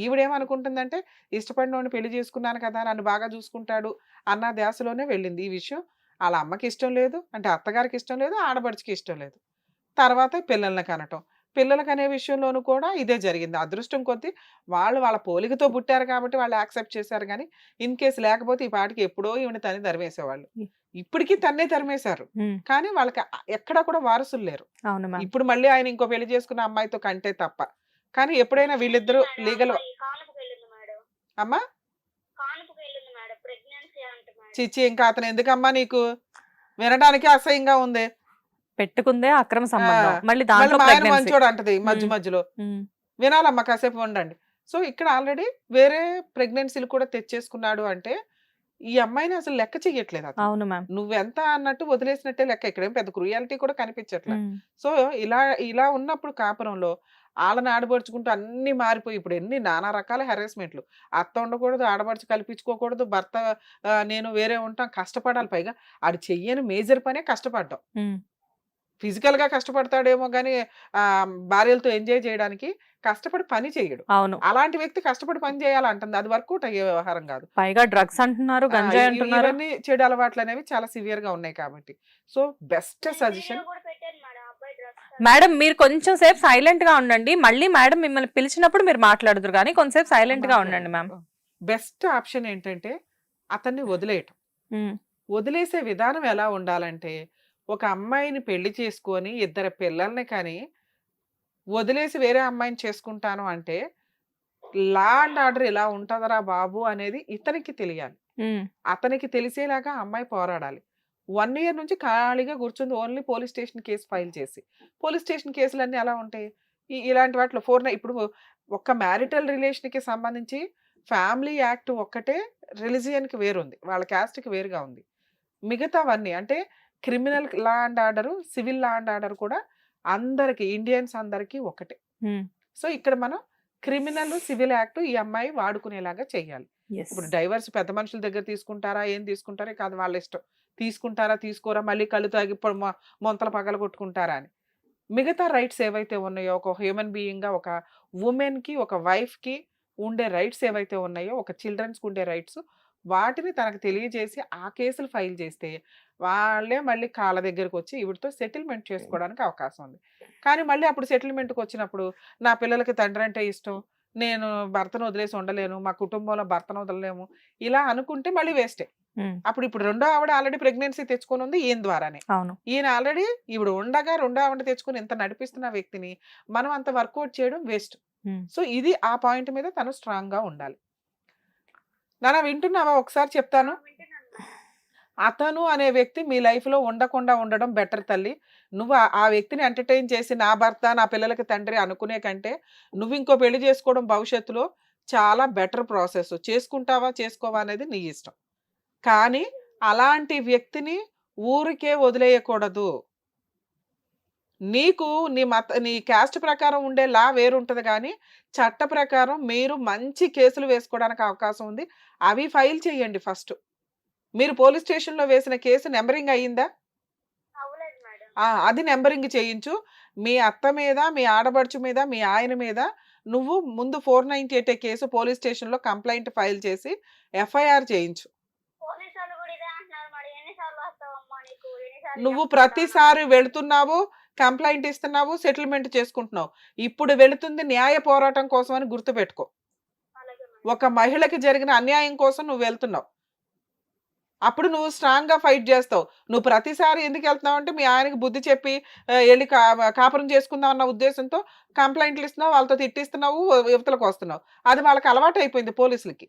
ఈవిడేమనుకుంటుందంటే ఇష్టపడినోడిని పెళ్లి చేసుకున్నాను కదా, నన్ను బాగా చూసుకుంటాడు అన్న ధ్యాసలోనే వెళ్ళింది. ఈ విషయం వాళ్ళ అమ్మకి ఇష్టం లేదు, అంటే అత్తగారికి ఇష్టం లేదు, ఆడబడిచికి ఇష్టం లేదు. తర్వాత పిల్లల్ని కనటం, పిల్లలకి అనే విషయంలోనూ కూడా ఇదే జరిగింది. అదృష్టం కొద్దీ వాళ్ళ పోలికతో పుట్టారు కాబట్టి వాళ్ళు యాక్సెప్ట్ చేశారు. కానీ ఇన్ కేసు లేకపోతే ఈ పాటికి ఎప్పుడో ఈవిడ తన్ని తరిమేసేవాళ్ళు. ఇప్పటికీ తన్నే తరిమేశారు, కానీ వాళ్ళకి ఎక్కడా కూడా వారసులు లేరు. ఇప్పుడు మళ్ళీ ఆయన ఇంకో పెళ్లి చేసుకున్న అమ్మాయితో కంటే తప్ప. కానీ ఎప్పుడైనా వీళ్ళిద్దరూ లీగల్ అమ్మా చిచ్చి, ఇంకా అతను ఎందుకమ్మా నీకు, వినడానికి అసహ్యంగా ఉంది. పెట్టుకుందే అక్రమ సంబంధం, మళ్ళీ దాంట్లో ఆయన మంచోడు అంటది మధ్యలో. వినాలమ్మా, కాసేపు ఉండండి. సో ఇక్కడ ఆల్రెడీ వేరే ప్రెగ్నెన్సీలు కూడా తెచ్చేసుకున్నాడు అంటే ఈ అమ్మాయిని అసలు లెక్క చెయ్యట్లేదు అతను. అవును మ్యామ్. నువ్వెంత అన్నట్టు వదిలేసినట్టే లెక్క, ఇక్కడేం పెద్ద క్రూయాలిటీ కూడా కనిపించట్లేదు. సో ఇలా ఉన్నప్పుడు కాపురంలో వాళ్ళని ఆడబడుచుకుంటూ అన్ని మారిపోయి ఇప్పుడు ఎన్ని నానా రకాల హెరాస్మెంట్లు. అత్త ఉండకూడదు, ఆడబడుచు కల్పించుకోకూడదు, భర్త నేను వేరే ఉంటాం, కష్టపడాలి. పైగా ఆడు చెయ్యని మేజర్ పనే కష్టపడ్డాం. ఫిజికల్ గా కష్టపడతాడేమో కానీ భార్యలతో ఎంజాయ్ చేయడానికి కష్టపడి పని చేయడు. అవును, అలాంటి వ్యక్తి కష్టపడి పని చేయాలంటుంది, అది వర్కౌట్ అయ్యే వ్యవహారం కాదు. పైగా డ్రగ్స్ అంటున్నారు, గంజాయి అంటున్నారు, ఇవన్నీ చెడు అలవాట్లు అనేవి చాలా సివియర్ గా ఉన్నాయి. కాబట్టి సో బెస్ట్ సజెషన్ మేడం, మీరు కొంచెం సేపు సైలెంట్ గా ఉండండి, మళ్ళీ మేడం మిమ్మల్ని పిలిచినప్పుడు మీరు మాట్లాడుదురు, కానీ కొంచెంసేపు సైలెంట్ గా ఉండండి మ్యామ్. బెస్ట్ ఆప్షన్ ఏంటంటే అతన్ని వదిలేయటం. వదిలేసే విధానం ఎలా ఉండాలంటే, ఒక అమ్మాయిని పెళ్లి చేసుకొని 2 పిల్లల్ని కానీ వదిలేసి వేరే అమ్మాయిని చేసుకుంటాను అంటే లా అండ్ ఆర్డర్ ఎలా ఉంటుందరా బాబు అనేది ఇతనికి తెలియాలి. అతనికి తెలిసేలాగా అమ్మాయి పోరాడాలి. 1 year నుంచి ఖాళీగా కూర్చుంది, only police station case file చేసి. పోలీస్ స్టేషన్ కేసులన్నీ ఎలా ఉంటాయి, ఇలాంటి వాటిలో ఇప్పుడు ఒక్క మ్యారిటల్ రిలేషన్కి సంబంధించి ఫ్యామిలీ యాక్ట్ ఒక్కటే రిలీజియన్కి వేరుంది, వాళ్ళ క్యాస్ట్కి వేరుగా ఉంది. మిగతావన్నీ అంటే criminal law and order, civil law and order కూడా అందరికి, ఇండియన్స్ అందరికి ఒకటే. సో ఇక్కడ మనం క్రిమినల్ సివిల్ యాక్ట్ ఈ అమ్మాయి వాడుకునేలాగా చెయ్యాలి. ఇప్పుడు డైవర్స్ పెద్ద మనుషుల దగ్గర తీసుకుంటారా, ఏం తీసుకుంటారో కాదు వాళ్ళ ఇష్టం, తీసుకుంటారా తీసుకోరా, మళ్ళీ కళ్ళు తాగి మొంతల పగల కొట్టుకుంటారా అని. మిగతా రైట్స్ ఏవైతే ఉన్నాయో, ఒక హ్యూమన్ బీయింగ్గా ఒక ఉమెన్కి, ఒక వైఫ్కి ఉండే రైట్స్ ఏవైతే ఉన్నాయో, ఒక చిల్డ్రన్స్కి ఉండే రైట్స్ వాటిని తనకు తెలియజేసి ఆ కేసులు ఫైల్ చేస్తే వాళ్ళే మళ్ళీ కాళ్ళ దగ్గరికి వచ్చి ఈవిడతో సెటిల్మెంట్ చేసుకోవడానికి అవకాశం ఉంది. కానీ మళ్ళీ అప్పుడు సెటిల్మెంట్కి వచ్చినప్పుడు నా పిల్లలకి తండ్రి అంటే ఇష్టం, నేను భర్తను వదిలేసి ఉండలేను, మా కుటుంబంలో భర్తను వదలలేము, ఇలా అనుకుంటే మళ్ళీ వేస్టే. ఇప్పుడు రెండో ఆవిడ ఆల్రెడీ ప్రెగ్నెన్సీ తెచ్చుకొని ఉంది ఈయన ద్వారానే. అవును. ఈయన ఆల్రెడీ ఈవిడ ఉండగా రెండో ఆవిడ తెచ్చుకొని ఇంత నడిపిస్తున్న వ్యక్తిని మనం అంత వర్కౌట్ చేయడం వేస్ట్. సో ఇది ఆ పాయింట్ మీద తను స్ట్రాంగ్ గా ఉండాలి. నాన్న వింటున్నావా? ఒకసారి చెప్తాను. వింటున్నాను మేడం. అతను అనే వ్యక్తి మీ లైఫ్ లో ఉండకుండా ఉండడం బెటర్ తల్లి. నువ్వు ఆ వ్యక్తిని ఎంటర్టైన్ చేసి నా భర్త నా పిల్లలకి తండ్రి అనుకునే కంటే నువ్వు ఇంకో పెళ్లి చేసుకోవడం భవిష్యత్తులో చాలా బెటర్ ప్రాసెస్. చేసుకుంటావా చేసుకోవా అనేది నీ ఇష్టం. కానీ అలాంటి వ్యక్తిని ఊరికే వదిలేయకూడదు. నీకు నీ క్యాస్ట్ ప్రకారం ఉండే లా వేరుంటది కానీ చట్ట ప్రకారం మీరు మంచి కేసులు వేసుకోవడానికి అవకాశం ఉంది. అవి ఫైల్ చేయండి ఫస్ట్. మీరు పోలీస్ స్టేషన్లో వేసిన కేసు నెంబరింగ్ అయ్యిందా? అవ్వలేదు మేడం. అది నెంబరింగ్ చేయించు. మీ అత్త మీద, మీ ఆడబడుచు మీద, మీ ఆయన మీద నువ్వు ముందు 498 కేసు పోలీస్ స్టేషన్లో కంప్లైంట్ ఫైల్ చేసి ఎఫ్ఐఆర్ చేయించు. పోలీసు వాళ్ళు కూడా ఇదే అంటున్నారు మేడం. ఎన్నిసార్లు వస్తావమ్మా నీకు, ఎన్నిసార్లు నువ్వు చెప్తావా? ప్రతిసారి వెళుతున్నావు, కంప్లైంట్ ఇస్తున్నావు, సెటిల్మెంట్ చేసుకుంటున్నావు. ఇప్పుడు వెళుతుంది న్యాయ పోరాటం కోసం అని గుర్తుపెట్టుకో. అలాగే మేడం. ఒక మహిళకి జరిగిన అన్యాయం కోసం నువ్వు వెళ్తున్నావు. అప్పుడు నువ్వు స్ట్రాంగ్ గా ఫైట్ చేస్తావు. నువ్వు ప్రతిసారి ఎందుకు వెళ్తున్నావు అంటే మీ ఆయనకి బుద్ధి చెప్పి వెళ్ళి కాపురం చేసుకుందాం అన్న ఉద్దేశంతో కంప్లైంట్లు ఇస్తున్నావు, వాళ్ళతో తిట్టిస్తున్నావు, యువతలకు వస్తున్నావు. అది వాళ్ళకి అలవాటు అయిపోయింది పోలీసులకి.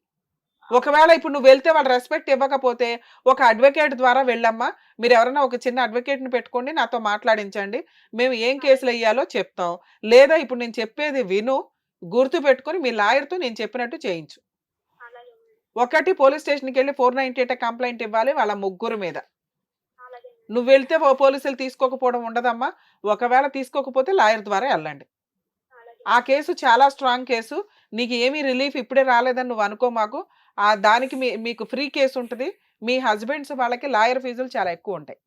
ఒకవేళ ఇప్పుడు నువ్వు వెళ్తే వాళ్ళు రెస్పెక్ట్ ఇవ్వకపోతే ఒక అడ్వకేట్ ద్వారా వెళ్ళమ్మా, మీరు ఎవరైనా ఒక చిన్న అడ్వకేట్ని పెట్టుకోండి, నాతో మాట్లాడించండి, మేము ఏం కేసులు వేయాలో చెప్తాం. లేదా ఇప్పుడు నేను చెప్పేది విను, గుర్తు పెట్టుకొని మీ లాయర్తో నేను చెప్పినట్టు చేయించు. అలాగే మేడం. ఒకటి పోలీస్ స్టేషన్కి వెళ్ళి 498 కంప్లైంట్ ఇవ్వాలి వాళ్ళ ముగ్గురు మీద. అలాగే మేడం. నువ్వు వెళ్తే పోలీసులు తీసుకోకపోవడం ఉండదమ్మా. ఒకవేళ తీసుకోకపోతే లాయర్ ద్వారా వెళ్ళండి. అలాగే. ఆ కేసు చాలా స్ట్రాంగ్ కేసు. నీకు ఏమీ రిలీఫ్ ఇప్పుడే రాలేదని నువ్వు అనుకో మాకు. దానికి మీకు ఫ్రీ కేసు ఉంటుంది. మీ హస్బెండ్స్ వాళ్ళకి లాయర్ ఫీజులు చాలా ఎక్కువ ఉంటాయి.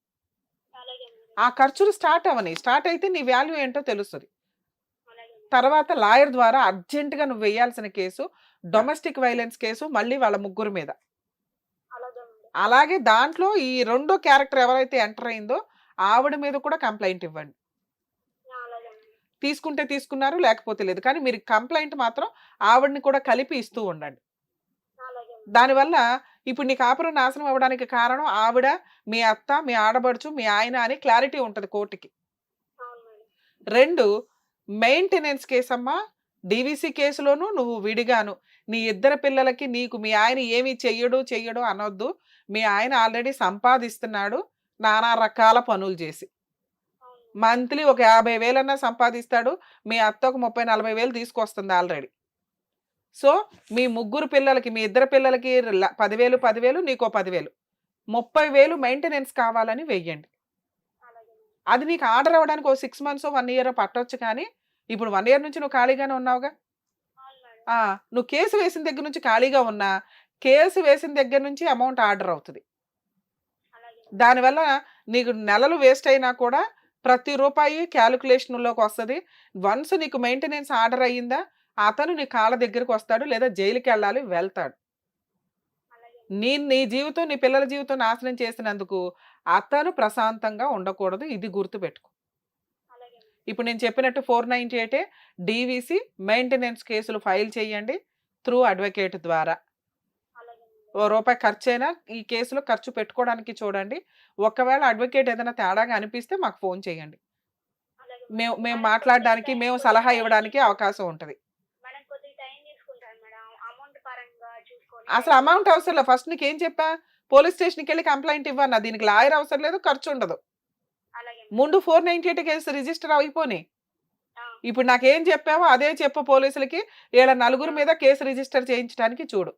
అలాగే మేడం. ఆ ఖర్చులు స్టార్ట్ అవని. స్టార్ట్ అయితే నీ వాల్యూ ఏంటో తెలుస్తుంది. అలాగే మేడం. తర్వాత లాయర్ ద్వారా అర్జెంటుగా నువ్వు వేయాల్సిన కేసు డొమెస్టిక్ వైలెన్స్ కేసు, మళ్ళీ వాళ్ళ ముగ్గురు మీద. అలాగే మేడం. అలాగే దాంట్లో ఈ రెండో క్యారెక్టర్ ఎవరైతే ఎంటర్ అయిందో ఆవిడ మీద కూడా కంప్లైంట్ ఇవ్వండి. అలాగే మేడం. తీసుకుంటే తీసుకున్నారు, లేకపోతే లేదు. కానీ మీరు కంప్లైంట్ మాత్రం ఆవిడని కూడా కలిపి ఇస్తూ ఉండండి. అలాగే మేడం. దానివల్ల ఇప్పుడు నీ కాపురం నాశనం అవ్వడానికి కారణం ఆవిడ, మీ అత్త, మీ ఆడబడుచు, మీ ఆయన అని క్లారిటీ ఉంటుంది కోర్టుకి. అవును మేడం. 2 మెయింటెనెన్స్ కేసమ్మా. డీవీసీ కేసులోను నువ్వు విడిగాను. నీ ఇద్దరు పిల్లలకి నీకు మీ ఆయన ఏమి చెయ్యడు అనొద్దు. మీ ఆయన ఆల్రెడీ సంపాదిస్తున్నాడు నానా రకాల పనులు చేసి. అవును. మంత్లీ ఒక 50,000 సంపాదిస్తాడు. మీ అత్త ఒక 30,000-40,000 తీసుకొస్తుంది ఆల్రెడీ. సో మీ ముగ్గురు పిల్లలకి, మీ ఇద్దరు పిల్లలకి 10,000 నీకో 10,000, 30,000 మెయింటెనెన్స్ కావాలని వెయ్యండి. అలాగే మేడం. అది నీకు ఆర్డర్ అవ్వడానికి ఒక 6 months 1 year పట్టొచ్చు. కానీ ఇప్పుడు 1 year నుంచి నువ్వు ఖాళీగానే ఉన్నావుగా. అవును మేడం. నువ్వు కేసు వేసిన దగ్గర నుంచి ఖాళీగా ఉన్నా, కేసు వేసిన దగ్గర నుంచి అమౌంట్ ఆర్డర్ అవుతుంది. అలాగే మేడం. దానివల్ల నీకు నెలలు వేస్ట్ అయినా కూడా ప్రతి రూపాయి క్యాలిక్యులేషన్లోకి వస్తుంది. వన్స్ నీకు మెయింటెనెన్స్ ఆర్డర్ అయ్యిందా, అతను నీ కాళ్ళ దగ్గరికి వస్తాడు, లేదా జైలుకి వెళ్ళాలి, వెళ్తాడు. అలాగే. నీ జీవితం, నీ పిల్లల జీవితం నాశనం చేసినందుకు అతను ప్రశాంతంగా ఉండకూడదు. ఇది గుర్తుపెట్టుకో. అలాగే మేడం. ఇప్పుడు నేను చెప్పినట్టు 498 డీవీసీ మెయింటెనెన్స్ కేసులు ఫైల్ చేయండి త్రూ అడ్వకేట్ ద్వారా. అలాగే మేడం. ఓ రూపాయి ఖర్చు అయినా ఈ కేసులో ఖర్చు పెట్టుకోవడానికి చూడండి. ఒకవేళ అడ్వకేట్ ఏదైనా తేడాగా అనిపిస్తే మాకు ఫోన్ చేయండి. అలాగే మేము మేడం. మేము మేడం మాట్లాడడానికి, కొద్దిగా మేము టైం సలహా కొద్దిగా ఇవ్వడానికి టైం అవకాశం ఉంటుంది. మేడం కొద్దిగా టైం తీసుకుంటాను మేడం. అమౌంట్ పరంగా చూసుకొని అసలు అమౌంట్ అవసరం లేదు. ఫస్ట్ నీకేం చెప్పా, పోలీస్ స్టేషన్కి వెళ్ళి కంప్లైంట్ ఇవ్వన్నా. దీనికి లాయర్ అవసరం లేదు, ఖర్చు ఉండదు. అలాగే మేడం. ముందు 498 కేసు రిజిస్టర్ అయిపోయి. ఆ, ఇప్పుడు నాకేం చెప్పావో అదే చెప్పు పోలీసులకి. వీళ్ళ నలుగురు మీద కేసు రిజిస్టర్ చేయించడానికి చూడు.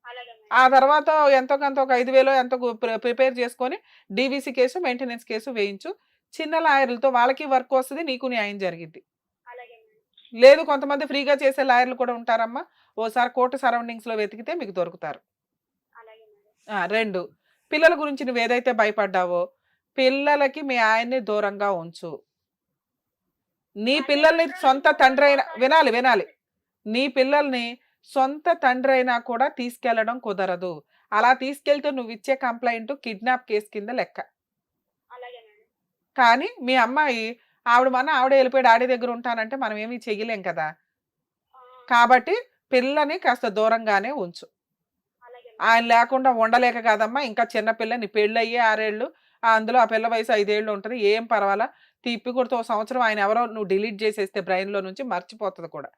అలాగే మేడం. ఆ తర్వాత ఎంతో కొంత ఒక 5,000 ఎంతో ప్రిపేర్ చేసుకొని డీవీసీ కేసు, మెయింటెనెన్స్ కేసు వేయించు. చిన్న లాయర్లతో వాళ్ళకి వర్క్ వస్తుంది, నీకు న్యాయం జరిగిద్ది. అలాగే మేడం. లేదు కొంతమంది ఫ్రీగా చేసే లాయర్లు కూడా ఉంటారమ్మా. ఓసారి కోర్టు సరౌండింగ్స్లో వెతికితే మీకు దొరుకుతారు. అలాగే మేడం. 2 పిల్లల గురించి నువ్వు ఏదైతే భయపడ్డావో పిల్లలకి మీ ఆయన్ని దూరంగా ఉంచు. నీ పిల్లల్ని సొంత తండ్రి అయినా వినాలి. నీ పిల్లల్ని సొంత తండ్రి అయినా కూడా తీసుకెళ్లడం కుదరదు. అలా తీసుకెళ్తే నువ్వు ఇచ్చే కంప్లైంట్ కిడ్నాప్ కేసు కింద లెక్క. అలాగే మేడం. కానీ మీ అమ్మాయి ఆవిడ వెళ్ళిపోయాడు ఆడి దగ్గర ఉంటానంటే మనం ఏమీ చెయ్యలేం కదా. ఆ, కాబట్టి పిల్లని కాస్త దూరంగానే ఉంచు. అలాగే ఆయన లేకుండా ఉండలేక కాదమ్మా, ఇంకా చిన్నపిల్ల, నీ పెళ్ళి అయ్యే 6 ఏళ్ళు, అందులో ఆ పిల్ల వయసు 5 ఏళ్ళు ఉంటుంది, ఏం పర్వాలా, తిప్పి కొడుతూ 1 సంవత్సరం ఆయన ఎవరో నువ్వు డిలీట్ చేసేస్తే బ్రెయిన్లో నుంచి మర్చిపోతుంది కూడా.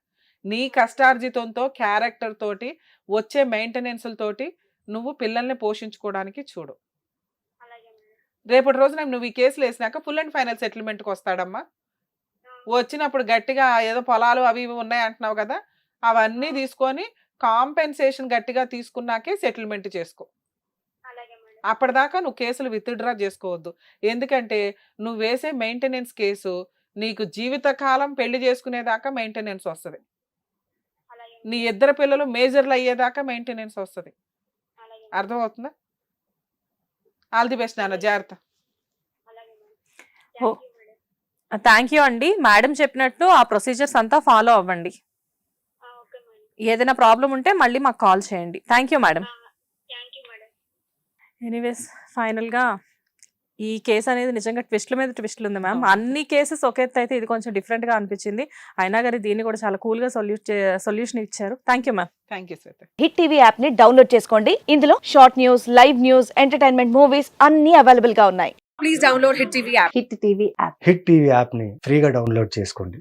నీ కష్టార్జితంతో, క్యారెక్టర్ తోటి, వచ్చే మెయింటెనెన్స్లతోటి నువ్వు పిల్లల్ని పోషించుకోవడానికి చూడు. అలాగే మేడం. రేపటి రోజున నువ్వు ఈ కేసులు వేసినాక ఫుల్ అండ్ ఫైనల్ సెటిల్మెంట్కి వస్తాడమ్మా. వచ్చినప్పుడు గట్టిగా ఏదో పొలాలు అవి ఇవి ఉన్నాయి అంటున్నావు కదా, అవన్నీ తీసుకొని కాంపెన్సేషన్ గట్టిగా తీసుకున్నాకే సెటిల్మెంట్ చేసుకో. అలాగే మేడం. అప్పటిదాకా నువ్వు కేసులు విత్డ్రా చేసుకోవద్దు. ఎందుకంటే నువ్వు వేసే మెయింటెనెన్స్ కేసు నీకు జీవితకాలం పెళ్లి చేసుకునేదాకా మెయింటెనెన్స్ వస్తుంది. అలాగే నీ 2 పిల్లలు మేజర్లు అయ్యేదాకా మెయింటెనెన్స్ వస్తుంది. అలాగే అర్థమవుతుందా? ఆల్ ది బెస్ట్ నాన్న, జాగ్రత్త. అలాగే మేడం. ఓ. Thank you madam. Thank you అండి. మేడం చెప్పినట్టు ఆ ప్రొసీజర్స్ అంతా ఫాలో అవ్వండి. Okay madam. ఏదైనా ప్రాబ్లం ఉంటే మళ్ళీ మాకు కాల్ చేయండి. Thank you madam. Thank you madam. Anyways, ఫైనల్గా ఈ కేసు అనేది నిజంగా ట్విస్ట్ల మీద ట్విస్ట్లు ఉంది మ్యామ్. అవును. అన్ని కేసెస్ ఒక ఎత్తు అయితే ఇది కొంచెం డిఫరెంట్గా అనిపించింది. అయినా కానీ దీన్ని కూడా చాలా కూల్గా సొల్యూషన్ ఇచ్చారు. Thank you ma'am. Thank you Shweta. Hit TV app ని డౌన్లోడ్ చేసుకోండి. ఇందులో short news, live news, entertainment movies అన్ని అవైలబుల్ గా ఉన్నాయి. హిట్ టీవీ యాప్ని ఫ్రీగా డౌన్లోడ్ చేసుకోండి.